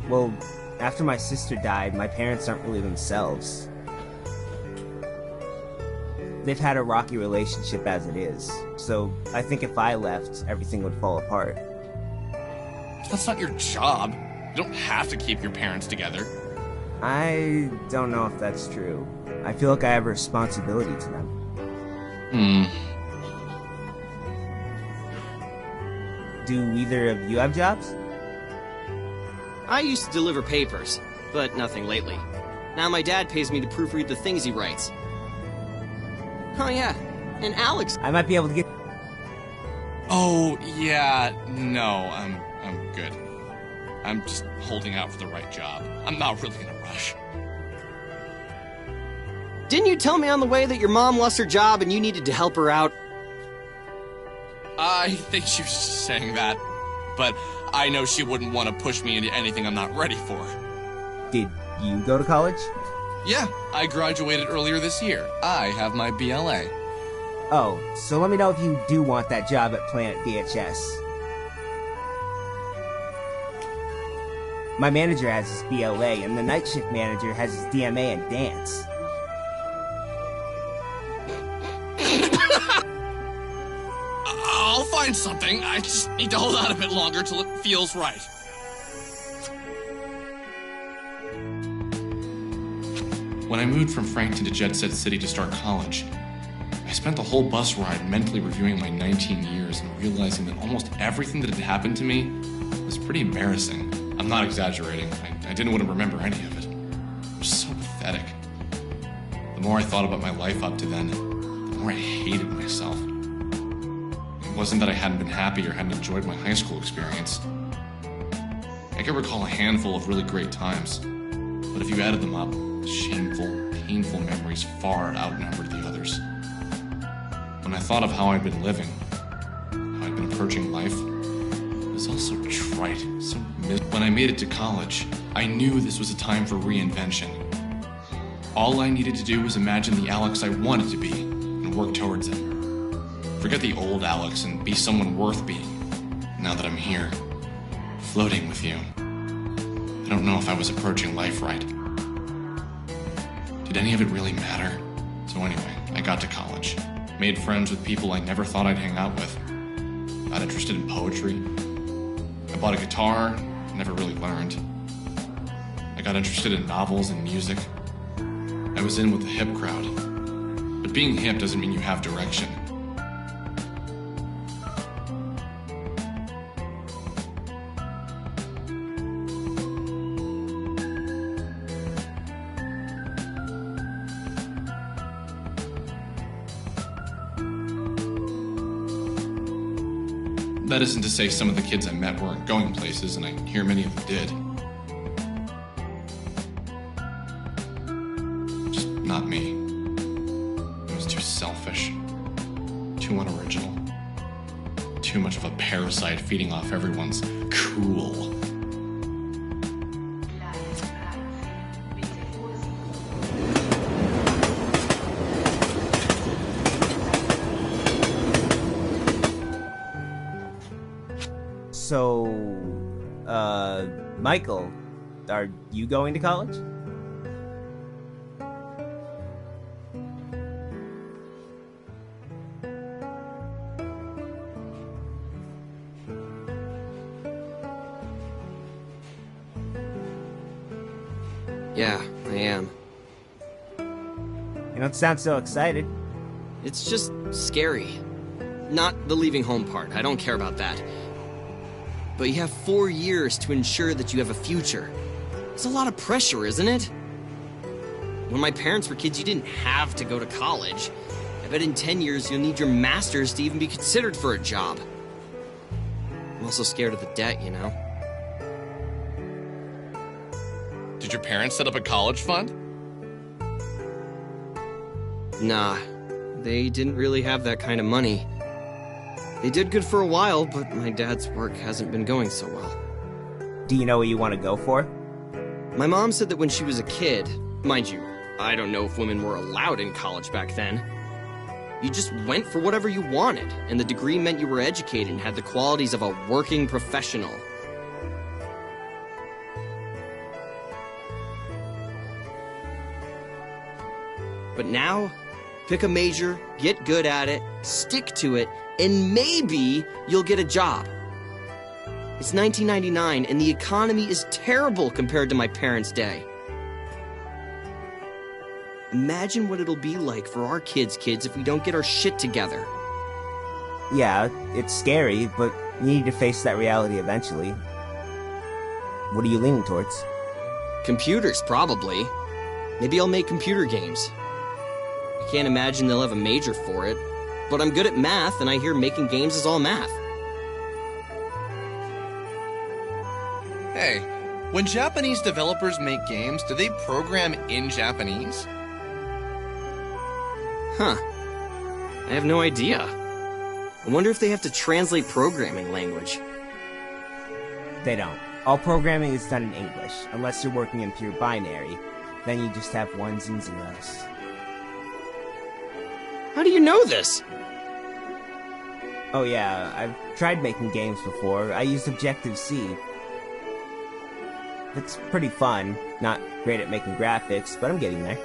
S14: Well, after my sister died, my parents aren't really themselves. They've had a rocky relationship as it is, so I think if I left, everything would fall apart.
S6: That's not your job. You don't have to keep your parents together.
S14: I don't know if that's true. I feel like I have a responsibility to them. Do either of you have jobs?
S1: I used to deliver papers, but nothing lately. Now my dad pays me to proofread the things he writes. Oh yeah, and Alex...
S14: I might be able to get...
S6: Oh, yeah, no, I'm good. I'm just holding out for the right job. I'm not really in a rush.
S1: Didn't you tell me on the way that your mom lost her job and you needed to help her out?
S6: I think she was just saying that, but I know she wouldn't want to push me into anything I'm not ready for.
S14: Did you go to college?
S6: Yeah, I graduated earlier this year. I have my BLA.
S14: Oh, so let me know if you do want that job at Planet VHS. My manager has his BLA, and the night shift manager has his DMA in dance.
S6: I'll find something. I just need to hold out a bit longer till it feels right. When I moved from Frankton to Jet Set City to start college, I spent the whole bus ride mentally reviewing my 19 years and realizing that almost everything that had happened to me was pretty embarrassing. I'm not exaggerating. I didn't want to remember any of it. It was so pathetic. The more I thought about my life up to then, the more I hated myself. It wasn't that I hadn't been happy or hadn't enjoyed my high school experience. I can recall a handful of really great times, but if you added them up, the shameful, painful memories far outnumbered the others. When I thought of how I'd been living, how I'd been approaching life, it was all so trite, so When I made it to college, I knew this was a time for reinvention. All I needed to do was imagine the Alex I wanted to be and work towards it. Forget the old Alex and be someone worth being. Now that I'm here, floating with you, I don't know if I was approaching life right. Did any of it really matter? So anyway, I got to college, made friends with people I never thought I'd hang out with, got interested in poetry. I bought a guitar, never really learned. I got interested in novels and music. I was in with the hip crowd. But being hip doesn't mean you have direction. That isn't to say some of the kids I met weren't going places, and I hear many of them did. Just not me. I was too selfish, too unoriginal, too much of a parasite feeding off everyone's cool.
S14: So, Michael, are you going to college?
S1: Yeah, I am.
S14: You don't sound so excited.
S1: It's just scary. Not the leaving home part, I don't care about that. But you have 4 years to ensure that you have a future. It's a lot of pressure, isn't it? When my parents were kids, you didn't have to go to college. I bet in 10 years you'll need your master's to even be considered for a job. I'm also scared of the debt, you know?
S5: Did your parents set up a college fund?
S1: Nah, they didn't really have that kind of money. They did good for a while, but my dad's work hasn't been going so well.
S14: Do you know what you want to go for?
S1: My mom said that when she was a kid, mind you, I don't know if women were allowed in college back then. You just went for whatever you wanted, and the degree meant you were educated and had the qualities of a working professional. But now, pick a major, get good at it, stick to it, and maybe you'll get a job. It's 1999, and the economy is terrible compared to my parents' day. Imagine what it'll be like for our kids if we don't get our shit together.
S14: Yeah, it's scary, but you need to face that reality eventually. What are you leaning towards?
S1: Computers, probably. Maybe I'll make computer games. I can't imagine they'll have a major for it, but I'm good at math, and I hear making games is all math.
S5: Hey, when Japanese developers make games, do they program in Japanese?
S1: Huh. I have no idea. I wonder if they have to translate programming language.
S14: They don't. All programming is done in English, unless you're working in pure binary. Then you just have ones and zeros.
S1: How do you know this?
S14: Oh yeah, I've tried making games before. I used Objective-C. It's pretty fun. Not great at making graphics, but I'm getting there.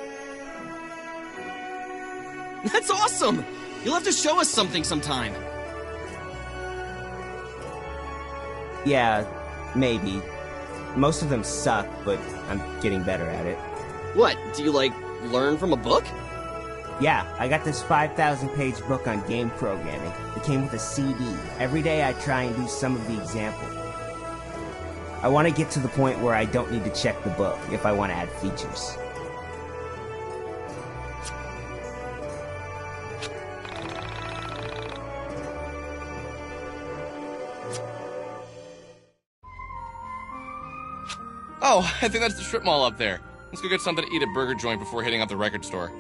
S1: That's awesome! You'll have to show us something sometime.
S14: Yeah, maybe. Most of them suck, but I'm getting better at it.
S1: What, do you, learn from a book?
S14: Yeah, I got this 5,000-page book on game programming. It came with a CD. Every day I try and do some of the example. I want to get to the point where I don't need to check the book if I want to add features.
S5: Oh, I think that's the strip mall up there. Let's go get something to eat at Burger Joint before hitting up the record store.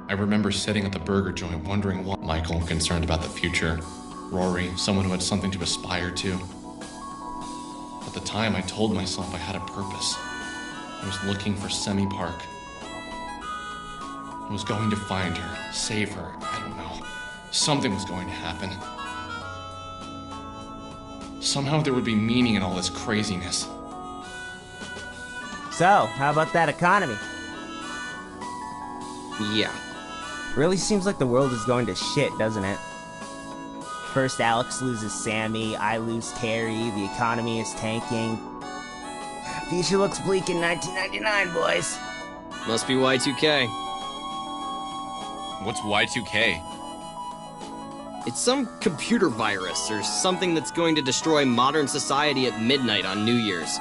S5: I remember sitting at the Burger Joint wondering what Michael, concerned about the future, Rory, someone who had something to aspire to. At the time, I told myself I had a purpose. I was looking for Semi Park. I was going to find her, save her, I don't know. Something was going to happen. Somehow there would be meaning in all this craziness.
S14: So, how about that economy?
S1: Yeah.
S14: Really seems like the world is going to shit, doesn't it? First Alex loses Sammy, I lose Carrie, the economy is tanking. Future looks bleak in 1999, boys.
S1: Must be Y2K.
S5: What's Y2K?
S1: It's some computer virus or something that's going to destroy modern society at midnight on New Year's.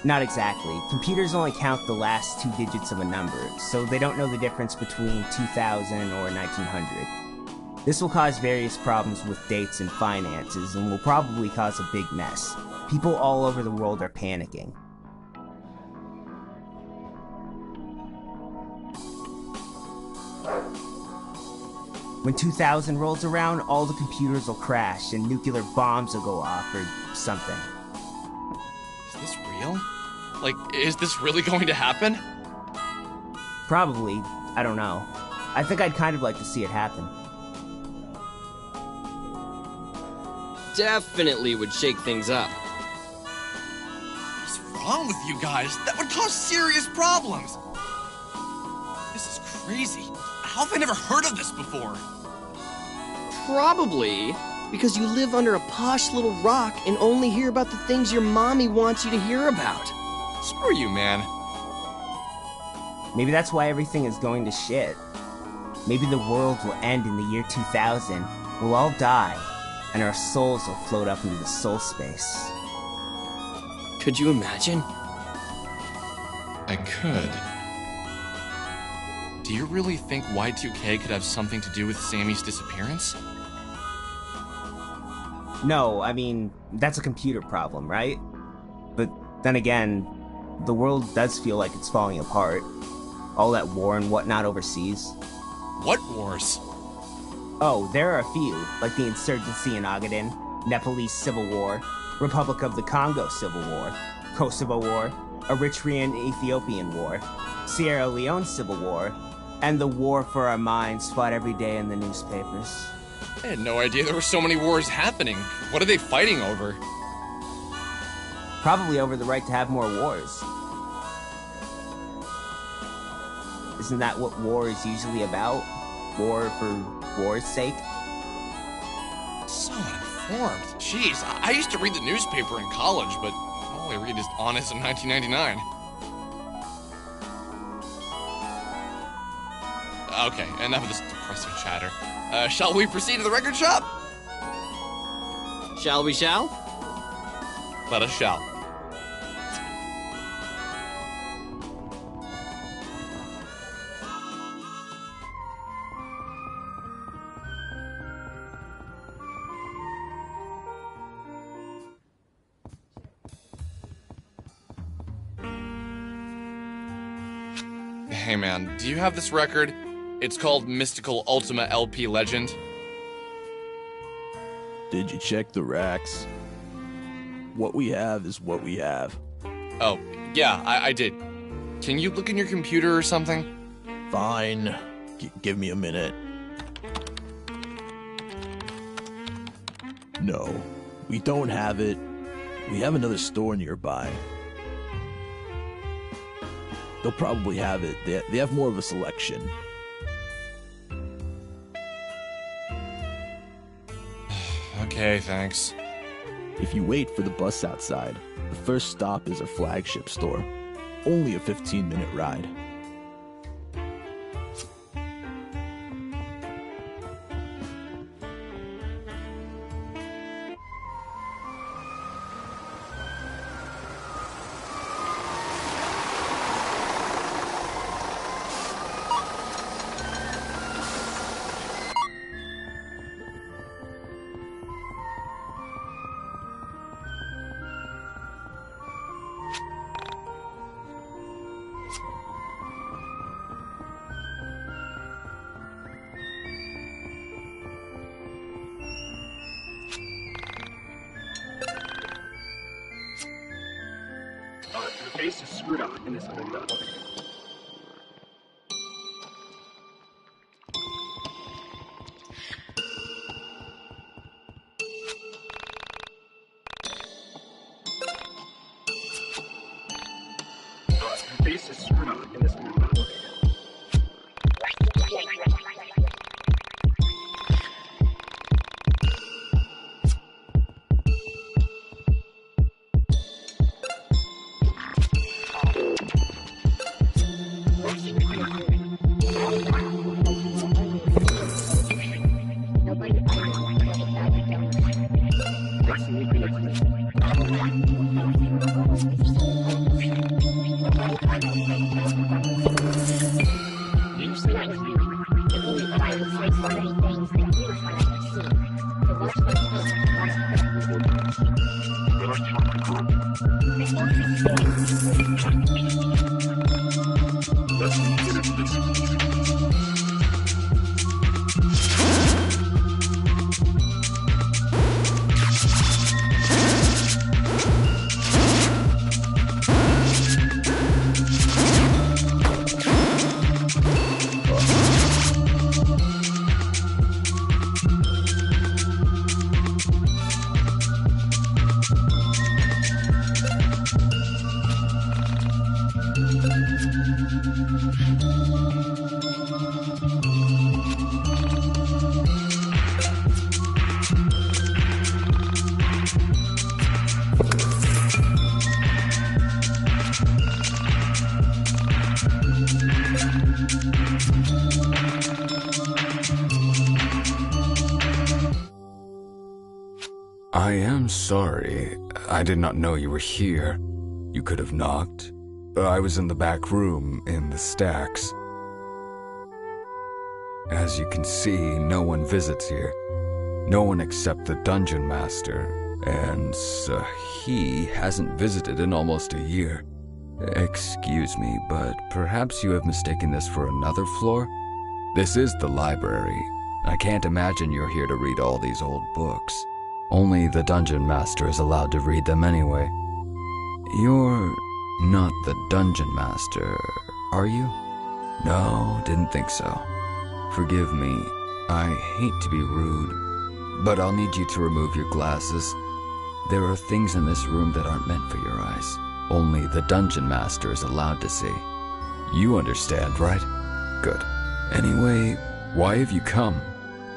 S14: Not exactly. Computers only count the last 2 digits of a number, so they don't know the difference between 2000 or 1900. This will cause various problems with dates and finances, and will probably cause a big mess. People all over the world are panicking. When 2000 rolls around, all the computers will crash and nuclear bombs will go off or something.
S5: Is this real? Is this really going to happen?
S14: Probably. I don't know. I think I'd kind of like to see it happen.
S1: Definitely would shake things up.
S5: What's wrong with you guys? That would cause serious problems. This is crazy. How have I never heard of this before?
S1: Probably because you live under a posh little rock and only hear about the things your mommy wants you to hear about.
S6: Screw you, man.
S14: Maybe that's why everything is going to shit. Maybe the world will end in the year 2000. We'll all die, and our souls will float up into the soul space.
S1: Could you imagine?
S6: I could. Do you really think Y2K could have something to do with Sammy's disappearance?
S14: No, I mean, that's a computer problem, right? But then again, the world does feel like it's falling apart. All that war and whatnot overseas.
S6: What wars?
S14: Oh, there are a few, like the insurgency in Ogaden, Nepalese Civil War, Republic of the Congo Civil War, Kosovo War, Eritrean Ethiopian War, Sierra Leone Civil War, and the war for our minds fought every day in the newspapers.
S6: I had no idea there were so many wars happening. What are they fighting over?
S14: Probably over the right to have more wars. Isn't that what war is usually about? War for war's sake?
S6: So uninformed. Jeez, I used to read the newspaper in college, but all I read is Honest in 1999. Okay, enough of this depressing chatter. Shall we proceed to the record shop?
S1: Shall we shall?
S6: Let us shall. Hey man, do you have this record? It's called Mystical Ultima LP Legend.
S16: Did you check the racks? What we have is what we have.
S6: Oh, yeah, I did. Can you look in your computer or something?
S16: Fine. Give me a minute. No, we don't have it. We have another store nearby. They'll probably have it. They have more of a selection.
S6: Okay, thanks.
S16: If you wait for the bus outside, the first stop is our flagship store. Only a 15-minute ride.
S8: The face is screwed up in this window. The face is screwed up in this window.
S17: I am sorry. I did not know you were here. You could have knocked. I was in the back room, in the stacks. As you can see, no one visits here. No one except the dungeon master, and he hasn't visited in almost a year. Excuse me, but perhaps you have mistaken this for another floor? This is the library. I can't imagine you're here to read all these old books. Only the dungeon master is allowed to read them anyway. You're not the dungeon master, are you? No, didn't think so. Forgive me. I hate to be rude, but I'll need you to remove your glasses. There are things in this room that aren't meant for your eyes. Only the dungeon master is allowed to see. You understand, right? Good. Anyway, why have you come?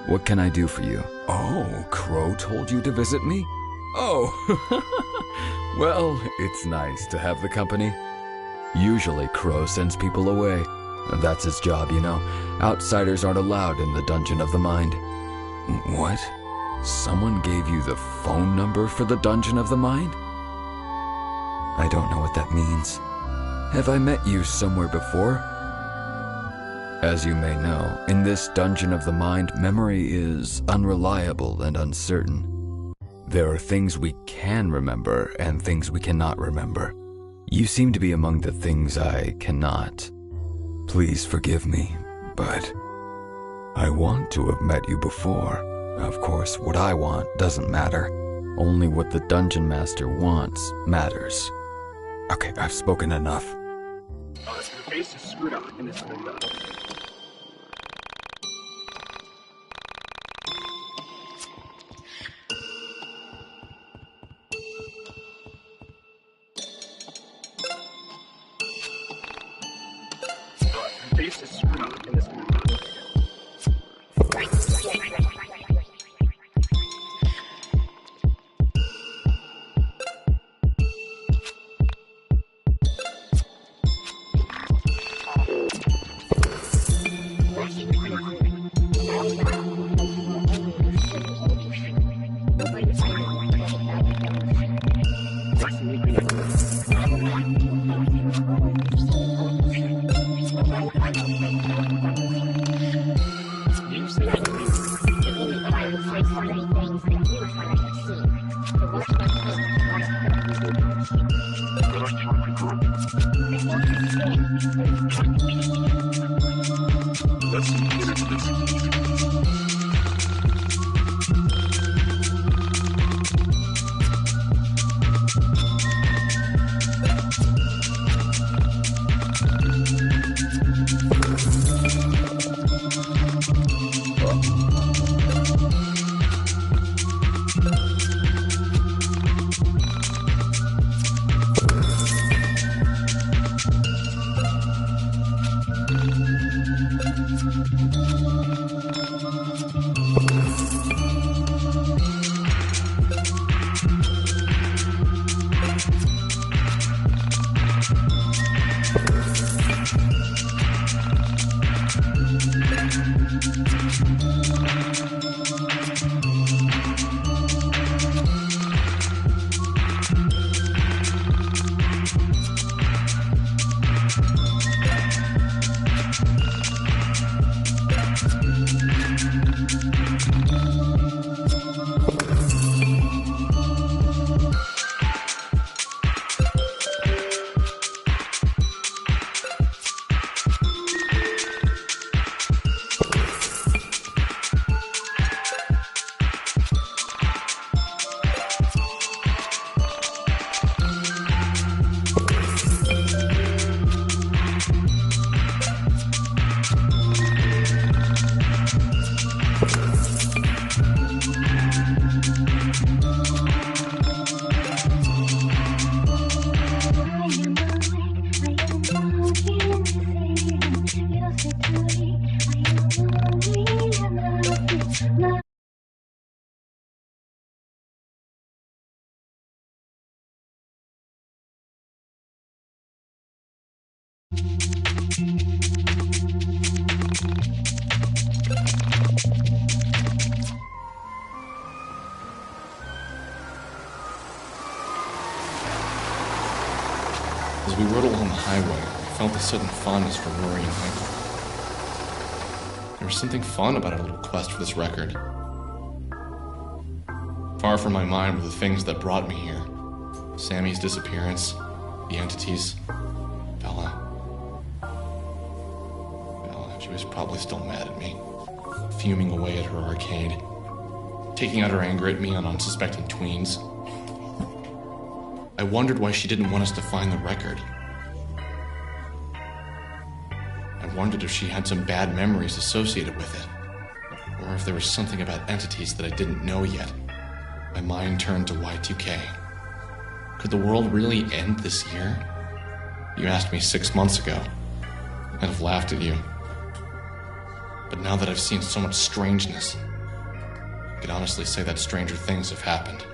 S17: What can I do for you? Oh, Crow told you to visit me? Oh, well, it's nice to have the company. Usually Crow sends people away. That's his job, you know. Outsiders aren't allowed in the Dungeon of the Mind. What? Someone gave you the phone number for the Dungeon of the Mind? I don't know what that means. Have I met you somewhere before? As you may know, in this Dungeon of the Mind, memory is unreliable and uncertain. There are things we can remember and things we cannot remember. You seem to be among the things I cannot. Please forgive me, but I want to have met you before. Of course, what I want doesn't matter. Only what the Dungeon Master wants matters. Okay, I've spoken enough.
S8: Your face is screwed up and this has been done. Your face is screwed up and this has been done.
S6: As we rode along the highway, I felt a sudden fondness for Rory and Michael. There was something fun about our little quest for this record. Far from my mind were the things that brought me here. Sammy's disappearance, the entities, Bella. She was probably still mad at me, fuming away at her arcade, taking out her anger at me on unsuspecting tweens. I wondered why she didn't want us to find the record. I wondered if she had some bad memories associated with it, or if there was something about entities that I didn't know yet. My mind turned to Y2K. Could the world really end this year? You asked me 6 months ago. I'd have laughed at you. But now that I've seen so much strangeness, I could honestly say that stranger things have happened.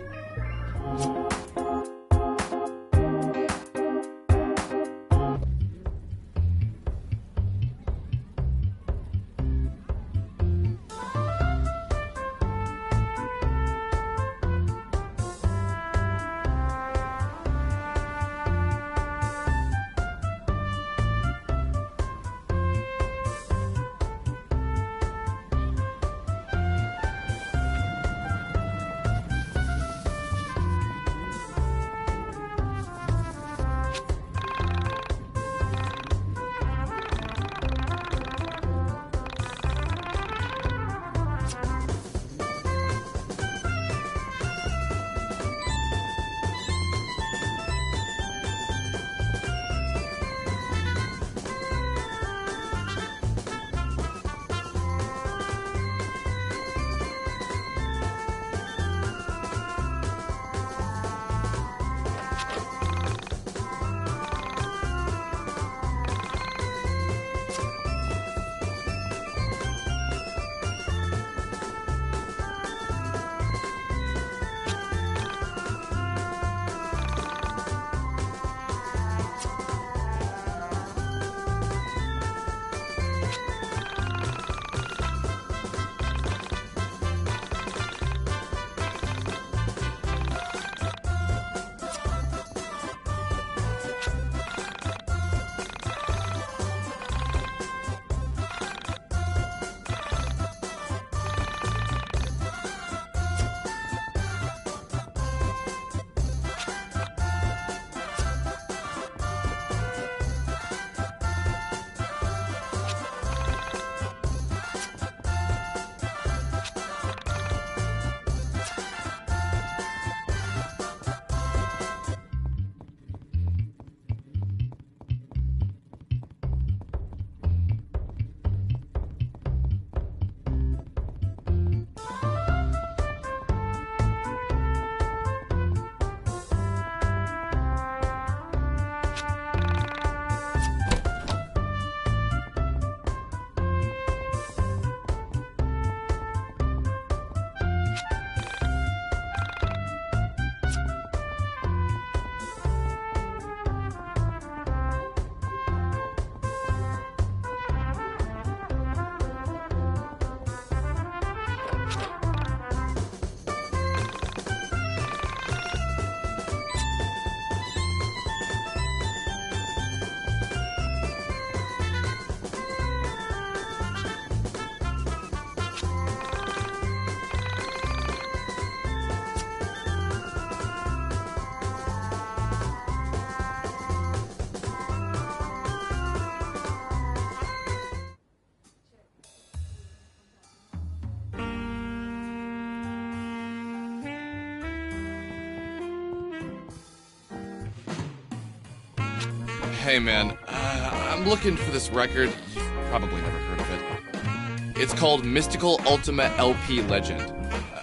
S5: Hey man, I'm looking for this record. You've probably never heard of it. It's called Mystical Ultima LP Legend.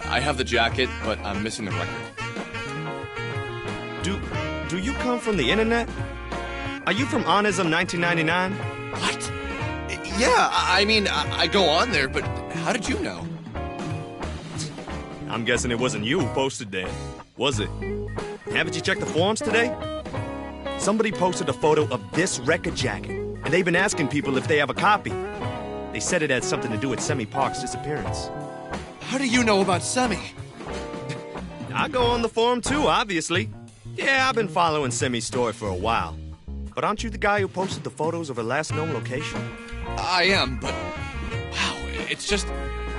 S5: I have the jacket, but I'm missing the record.
S18: Do you come from the internet? Are you from Onism 1999?
S5: What? Yeah, I mean, I go on there, but how did you know?
S18: I'm guessing it wasn't you who posted there, was it? Haven't you checked the forums today? Somebody posted a photo of this record jacket, and they've been asking people if they have a copy. They said it had something to do with Semi Park's disappearance.
S5: How do you know about Semi?
S18: I go on the forum too, obviously. Yeah, I've been following Semi's story for a while. but aren't you the guy who posted the photos of her last known location?
S5: I am, but wow, it's just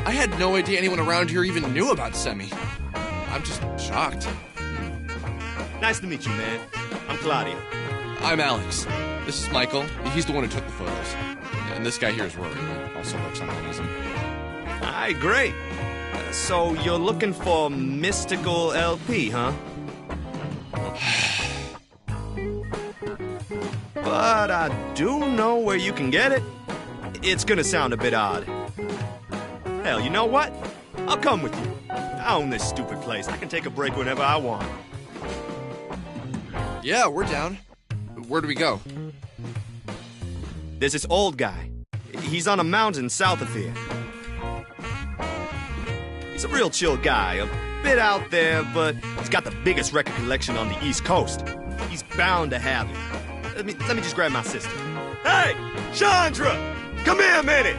S5: I had no idea anyone around here even knew about Semi. I'm just shocked.
S18: Nice to meet you, man. I'm Claudio.
S5: I'm Alex. This is Michael. He's the one who took the photos. And this guy here is Rory, who also works on journalism.
S18: Hi, great. So you're looking for Mystical LP, huh? But I do know where you can get it. It's gonna sound a bit odd. Hell, you know what? I'll come with you. I own this stupid place. I can take a break whenever I want.
S5: Yeah, we're down. Where do we go?
S18: There's this old guy. He's on a mountain south of here. He's a real chill guy, a bit out there, but he's got the biggest record collection on the East Coast. He's bound to have it. Let me just grab my sister. Hey, Chandra! Come here a minute!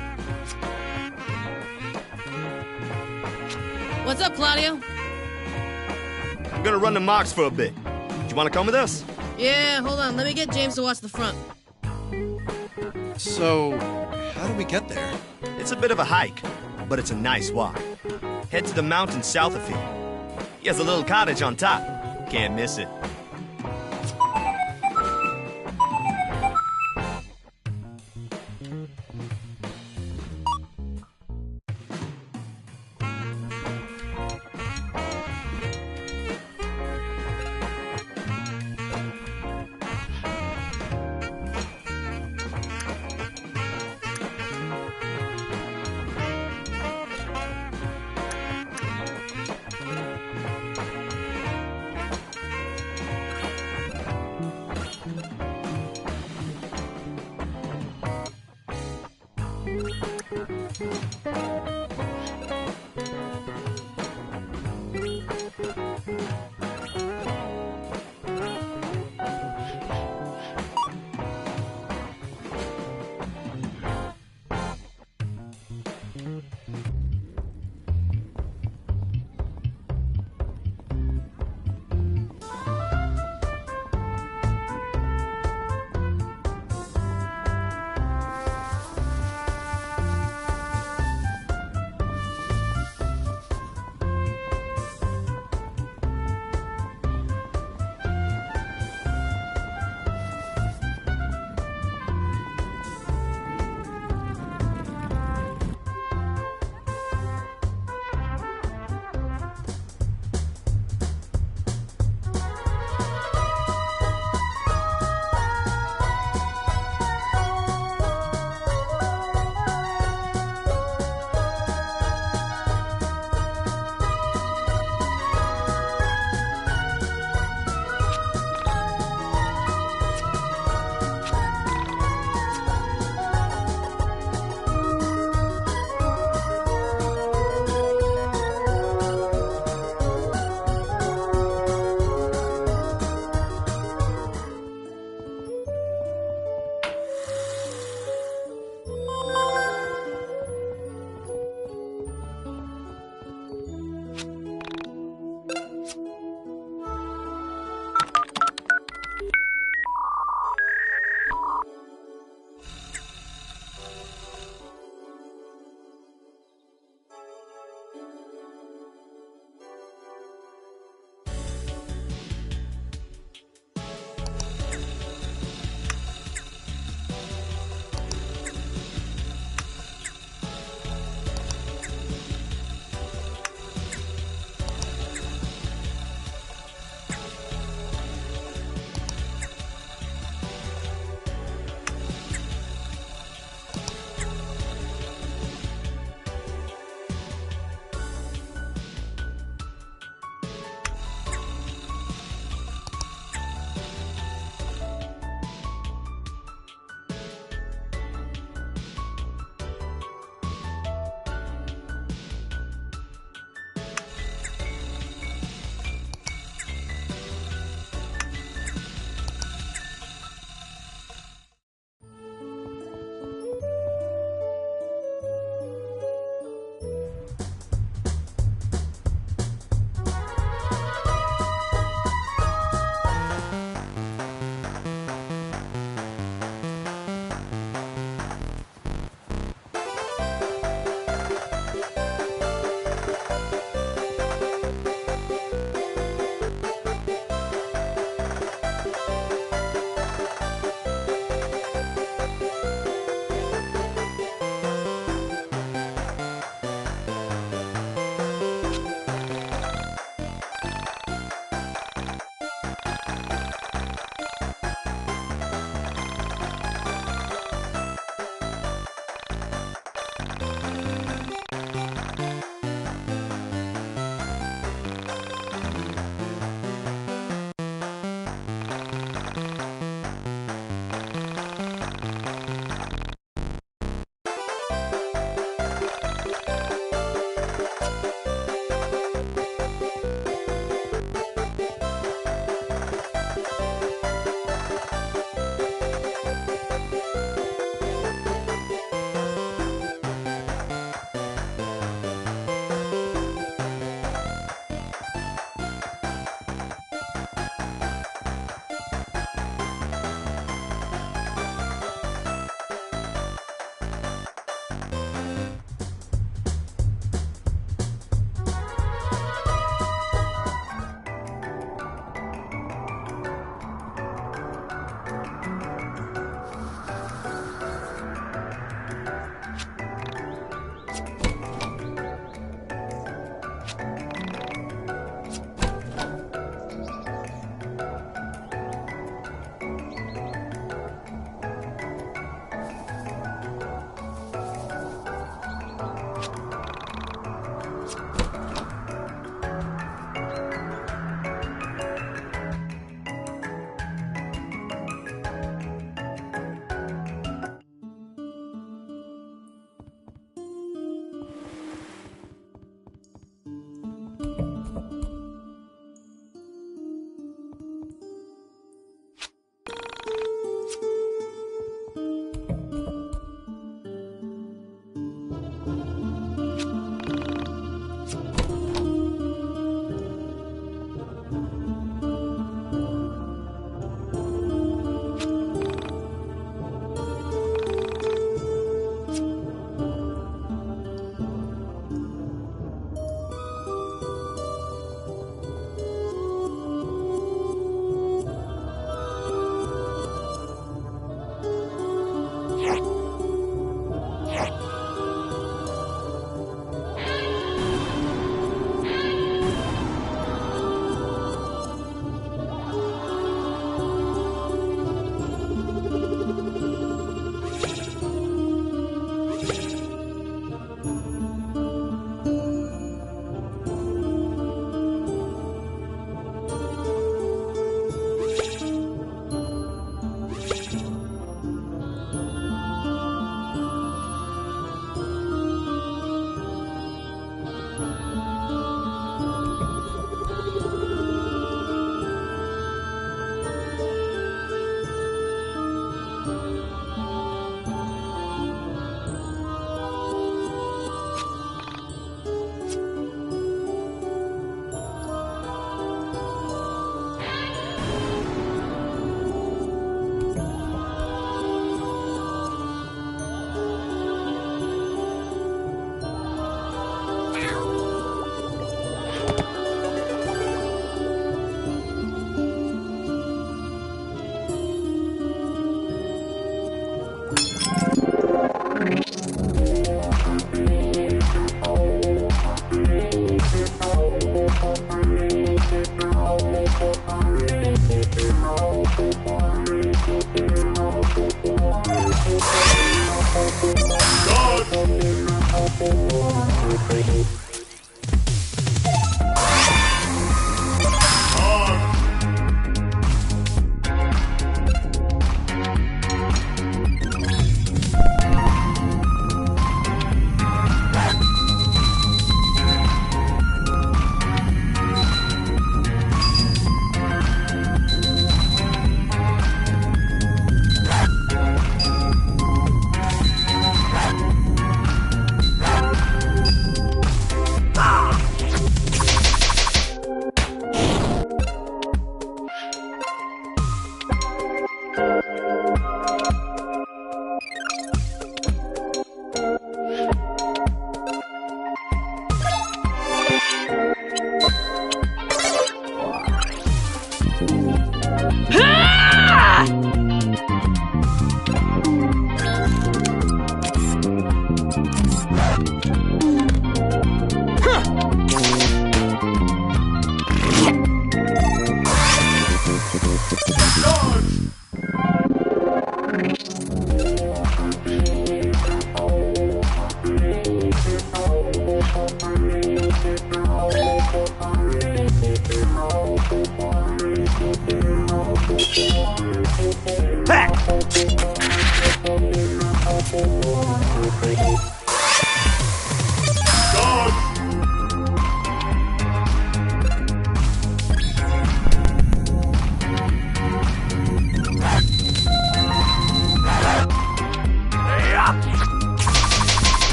S19: What's up, Claudio?
S18: I'm gonna run the marks for a bit. Do you want to come with us?
S19: Yeah, hold on. Let me get James to watch the front.
S5: So, how do we get there?
S18: It's a bit of a hike, but it's a nice walk. Head to the mountain south of here. He has a little cottage on top. Can't miss it.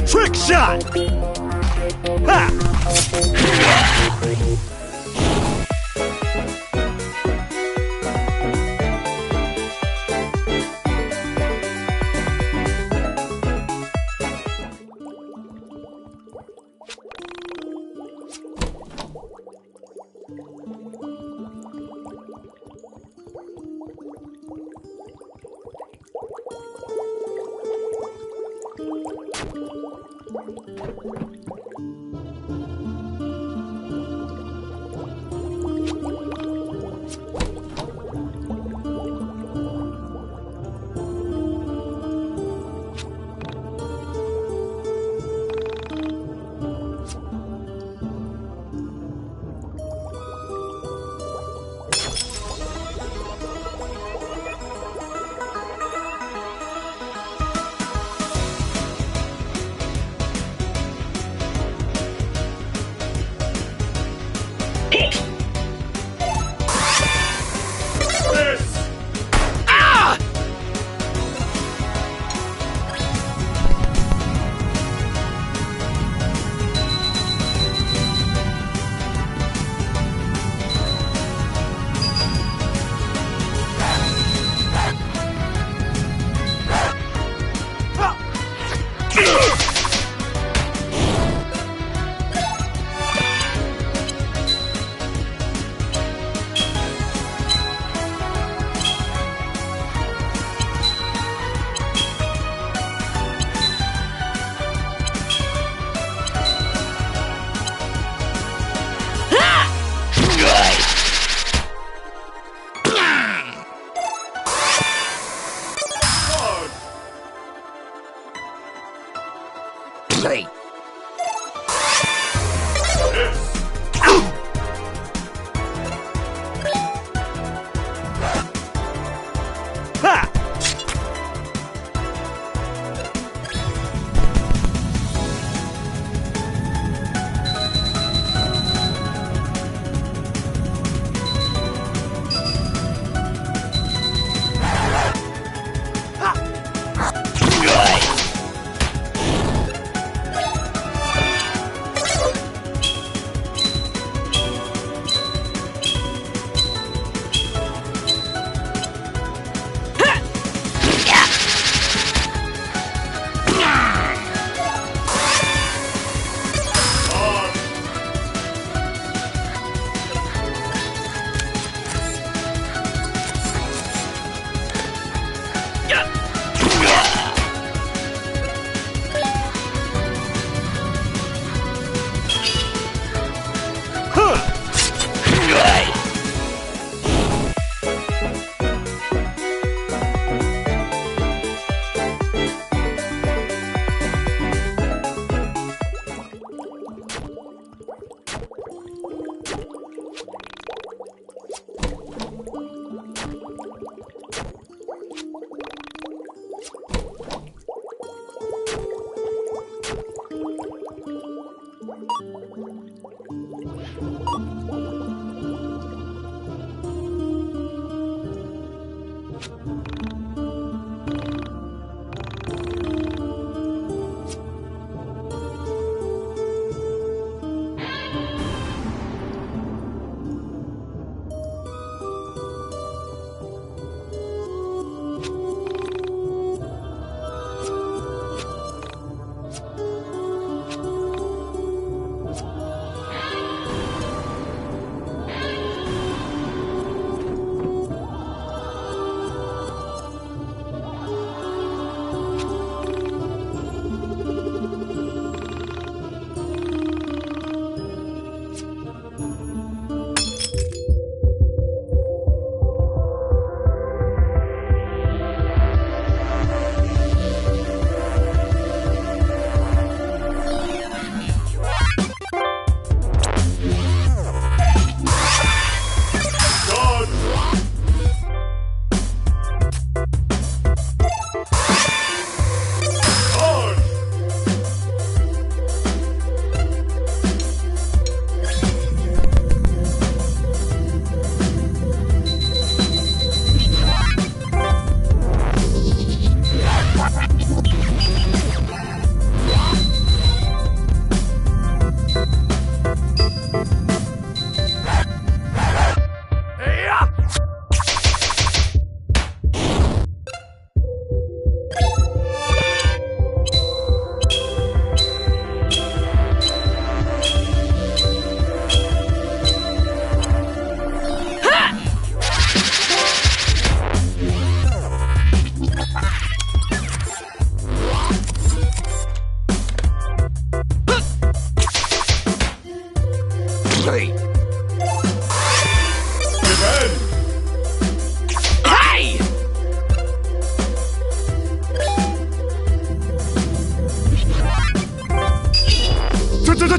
S18: Trick shot! Ha!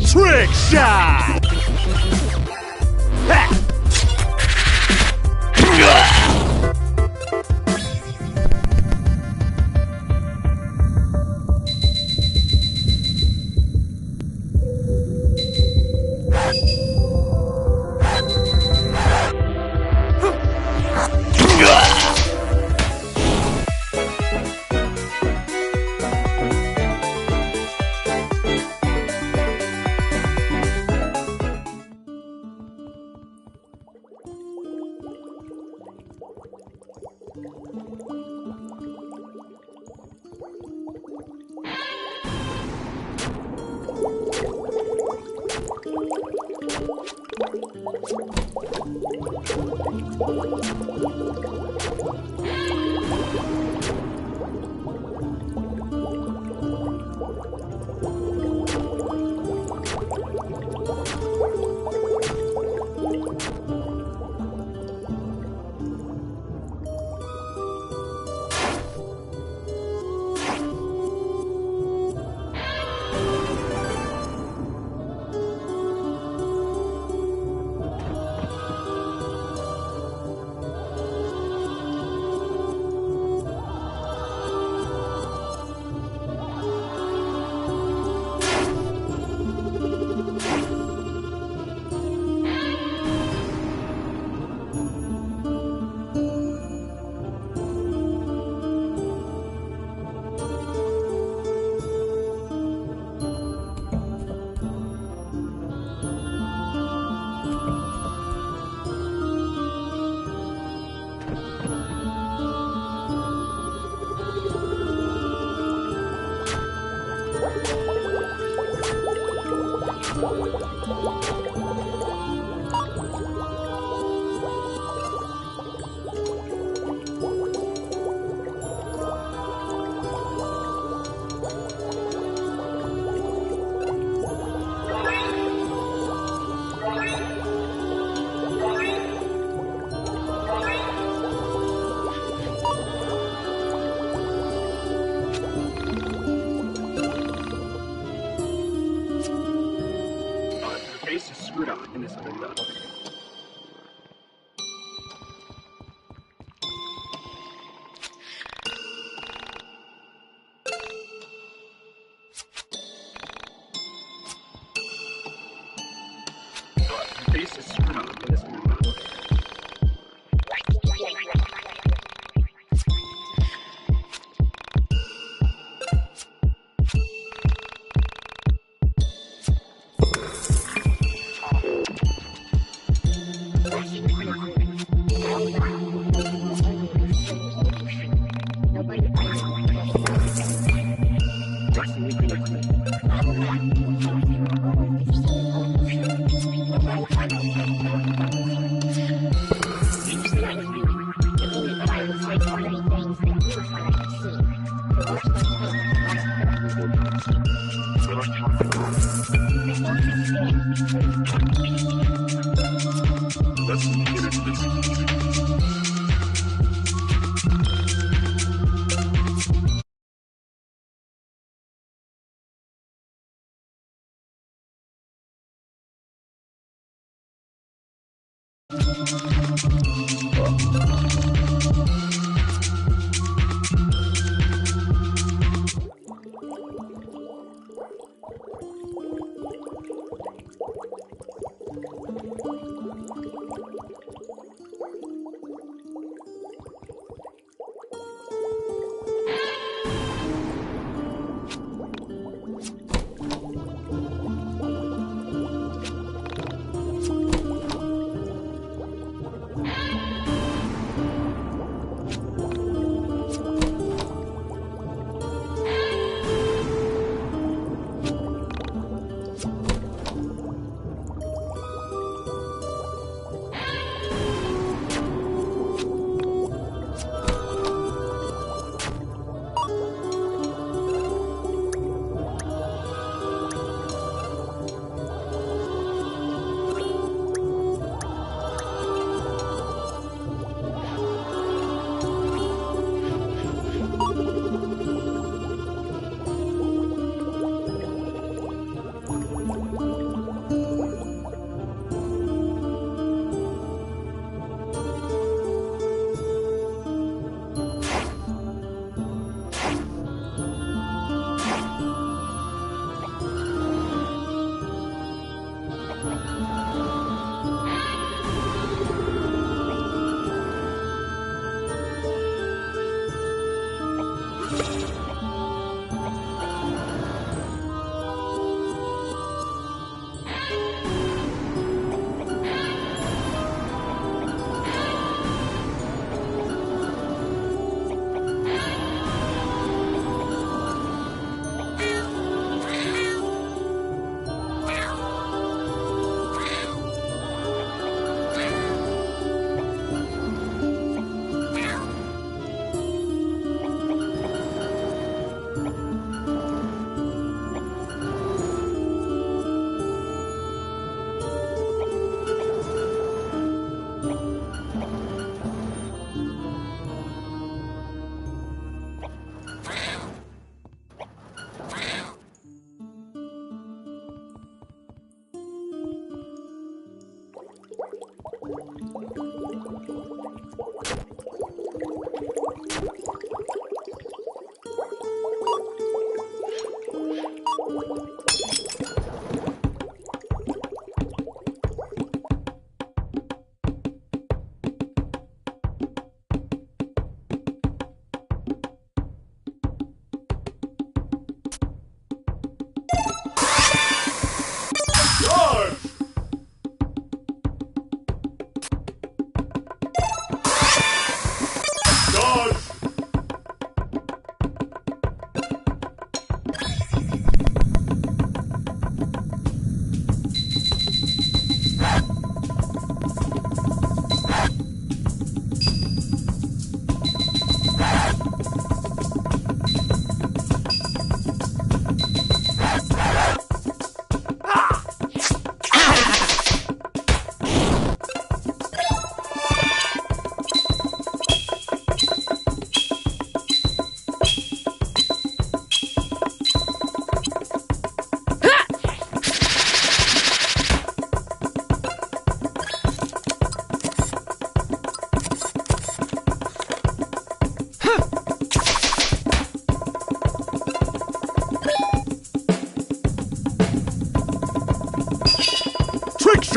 S18: Trick shot!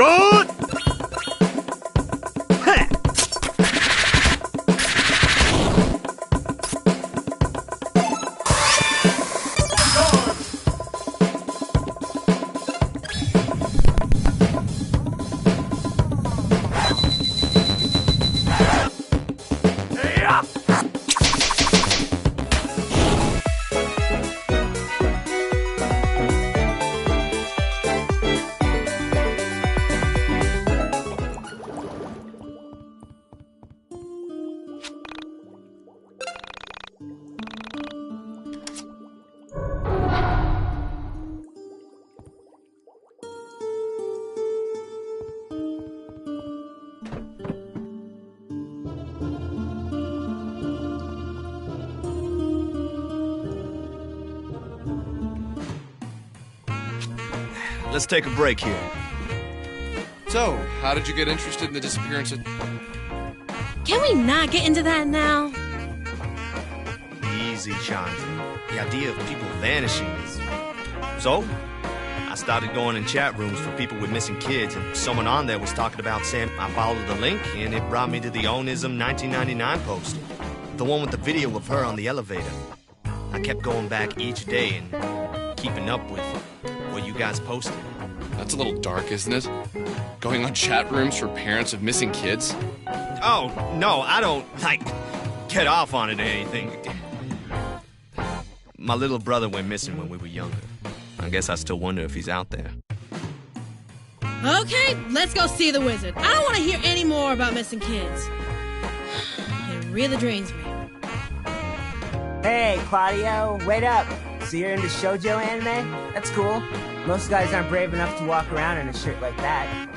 S18: Good! Let's take a break here.
S6: So, how did you get interested in the disappearance of...
S19: Can we not get into that now?
S18: Easy, Chandra. The idea of people vanishing is... So, I started going in chat rooms for people with missing kids, and someone on there was talking about Sam. I followed the link, and it brought me to the Onism 1999 post. The one with the video of her on the elevator. I kept going back each day and keeping up with what you guys posted.
S6: That's a little dark, isn't it? Going on chat rooms for parents of missing kids?
S18: Oh, no, I don't, get off on it or anything. My little brother went missing when we were younger. I guess I still wonder if he's out there.
S19: Okay, let's go see the wizard. I don't want to hear any more about missing kids. It really drains me.
S14: Hey, Claudio, wait up. So you're into shoujo anime? That's cool. Most guys aren't brave enough to walk around in a shirt like that.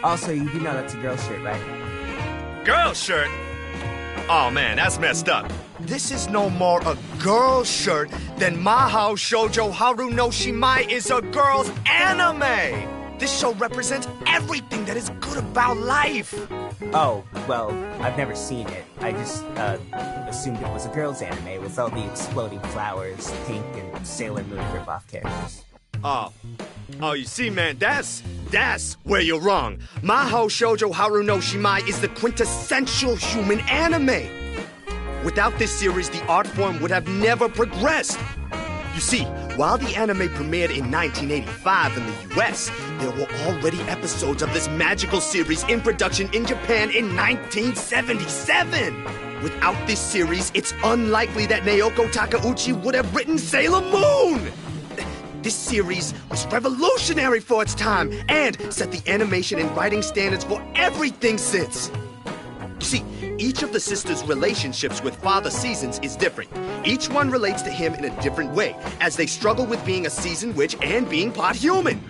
S14: Also, you do know that's a girl shirt, right?
S18: Girl shirt? Oh man, that's messed up. This is no more a girl shirt than Mahou Shoujo Haru no Shimai is a girl's anime! This show represents everything that is good about life!
S14: Oh, well, I've never seen it. I just, assumed it was a girl's anime with all the exploding flowers, pink, and Sailor Moon ripoff characters.
S18: Oh, you see, man, that's where you're wrong. Mahou Shoujo Haru no Shimai is the quintessential human anime. Without this series, the art form would have never progressed. You see, while the anime premiered in 1985 in the US, there were already episodes of this magical series in production in Japan in 1977. Without this series, it's unlikely that Naoko Takeuchi would have written Sailor Moon. This series was revolutionary for its time and set the animation and writing standards for everything since. You see, each of the sisters' relationships with Father Seasons is different. Each one relates to him in a different way, as they struggle with being a seasoned witch and being part human.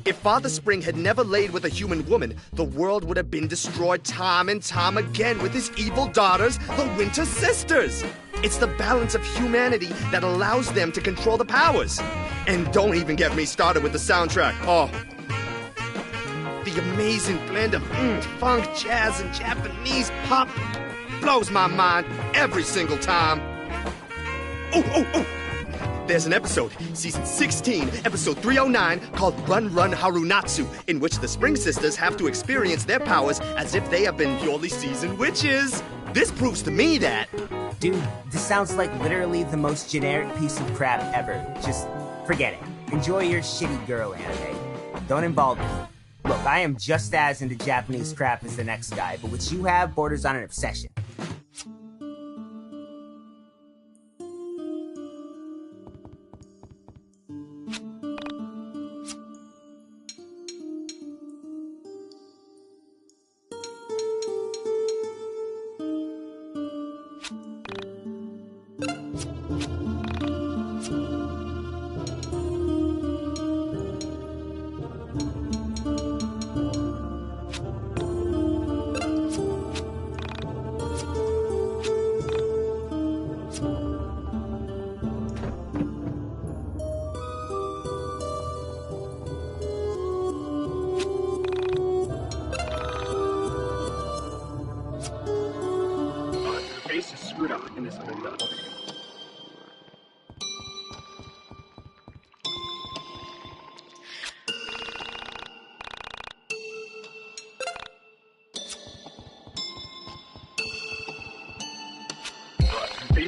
S18: If Father Spring had never laid with a human woman, the world would have been destroyed time and time again with his evil daughters, the Winter Sisters. It's the balance of humanity that allows them to control the powers. And don't even get me started with the soundtrack. Oh, the amazing blend of funk, jazz, and Japanese pop blows my mind every single time. Oh! There's an episode, season 16, episode 309, called Run Run Harunatsu, in which the Spring Sisters have to experience their powers as if they have been purely seasoned witches. This proves to me that...
S14: Dude, this sounds like literally the most generic piece of crap ever. Just forget it. Enjoy your shitty girl anime. Don't involve me. Look, I am just as into Japanese crap as the next guy, but what you have borders on an obsession.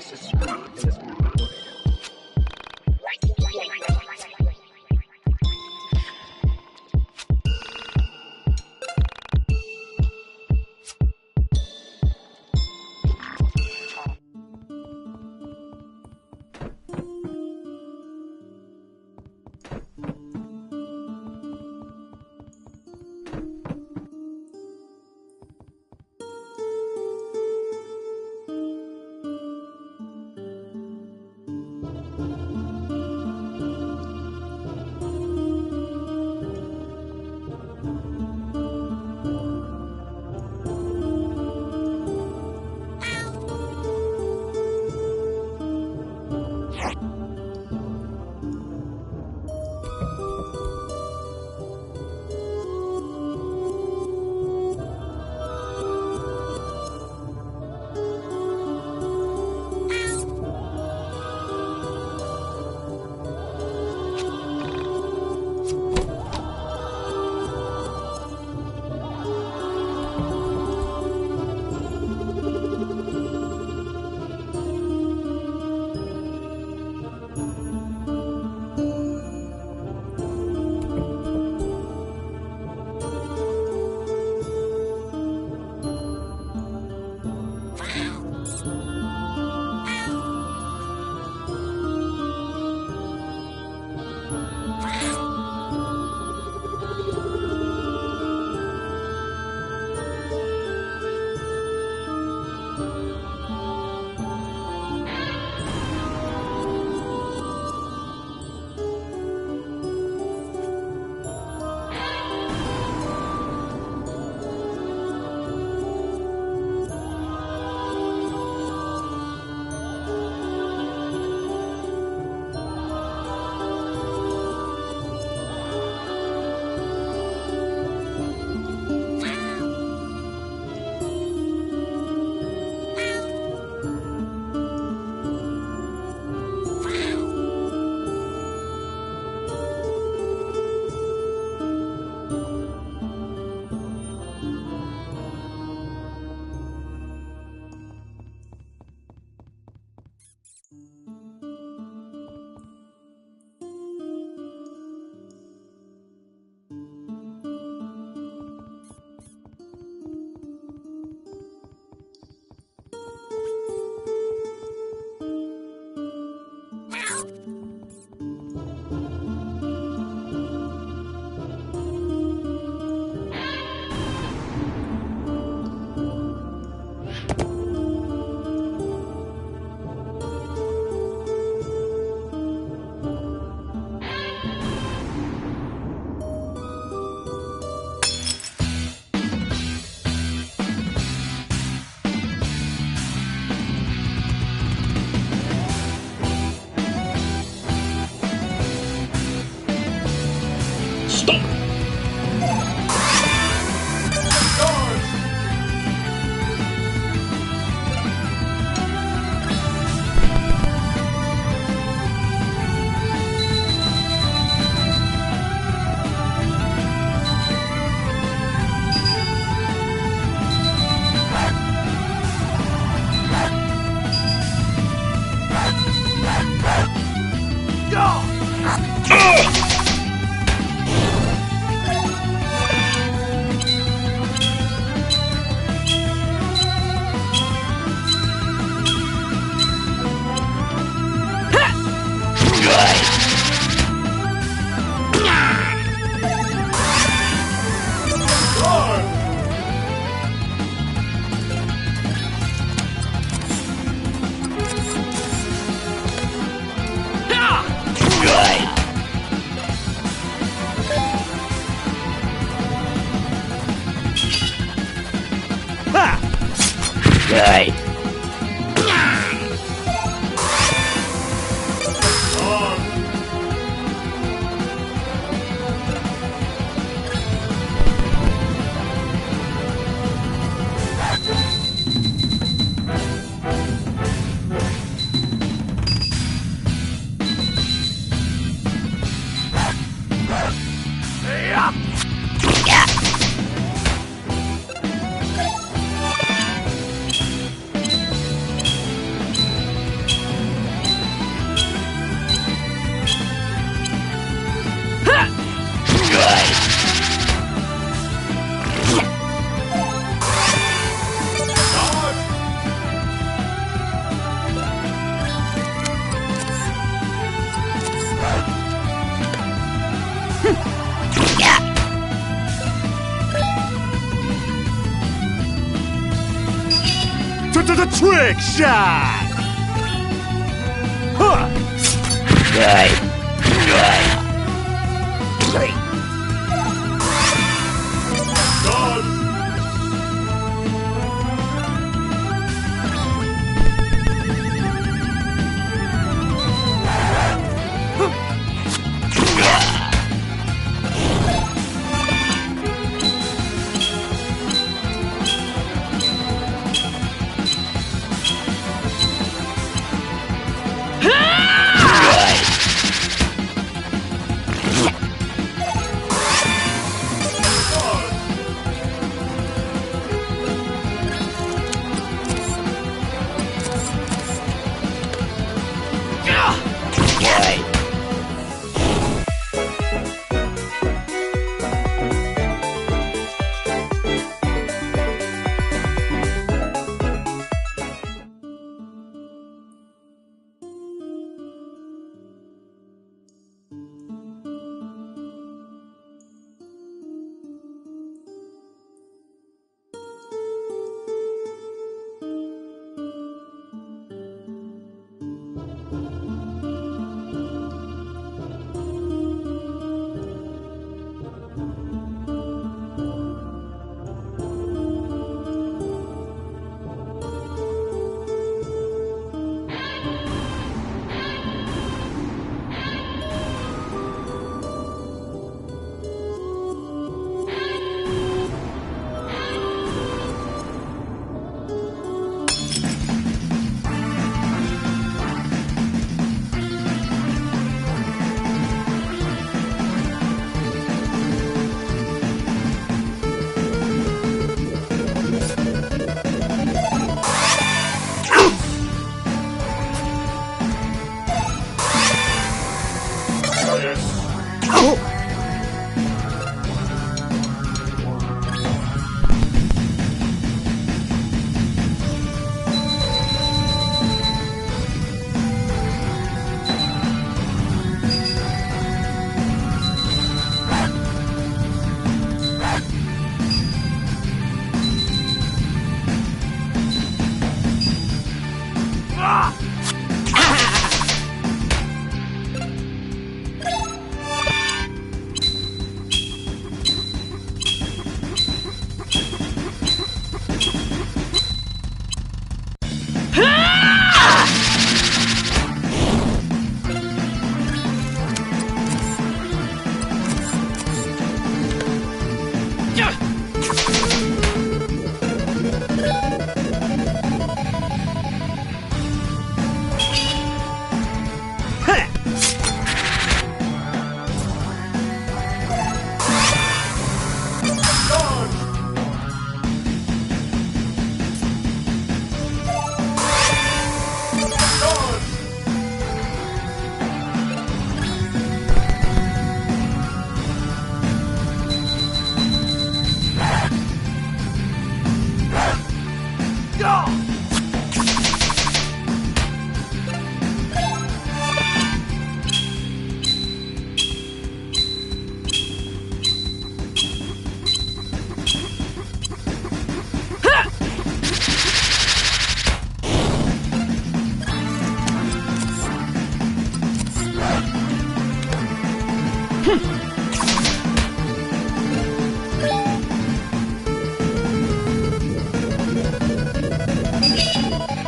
S8: face is screwed up in this movie.
S18: Trick shot! Huh!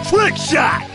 S20: Trick shot!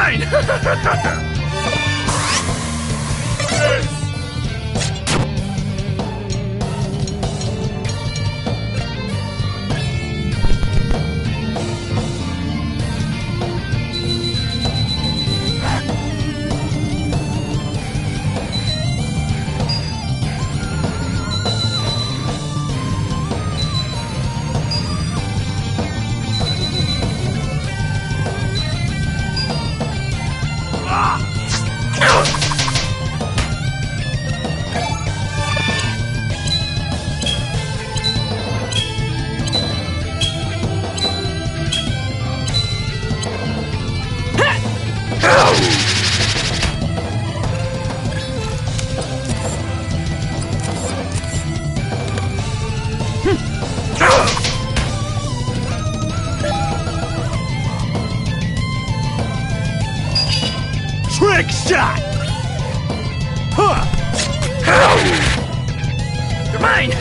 S5: mine!
S18: Trick shot! Huh!
S5: You're mine!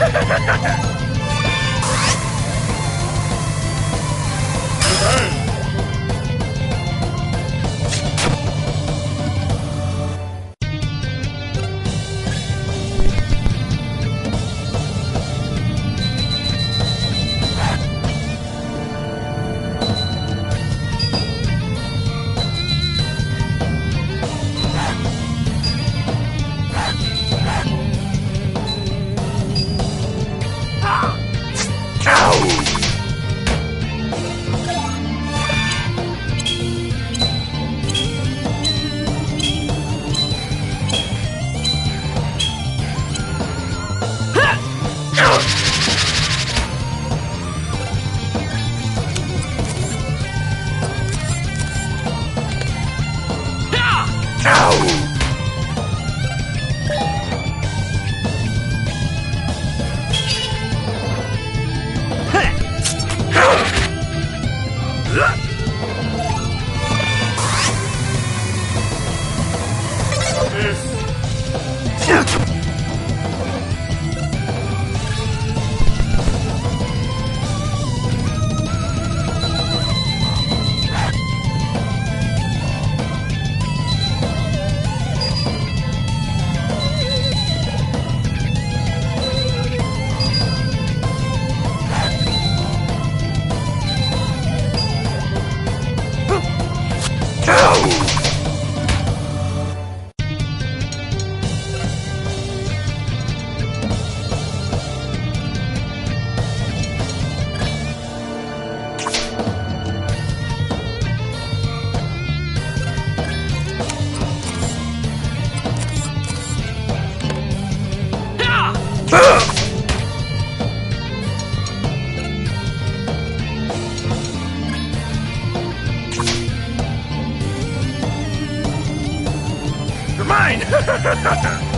S5: You're mine!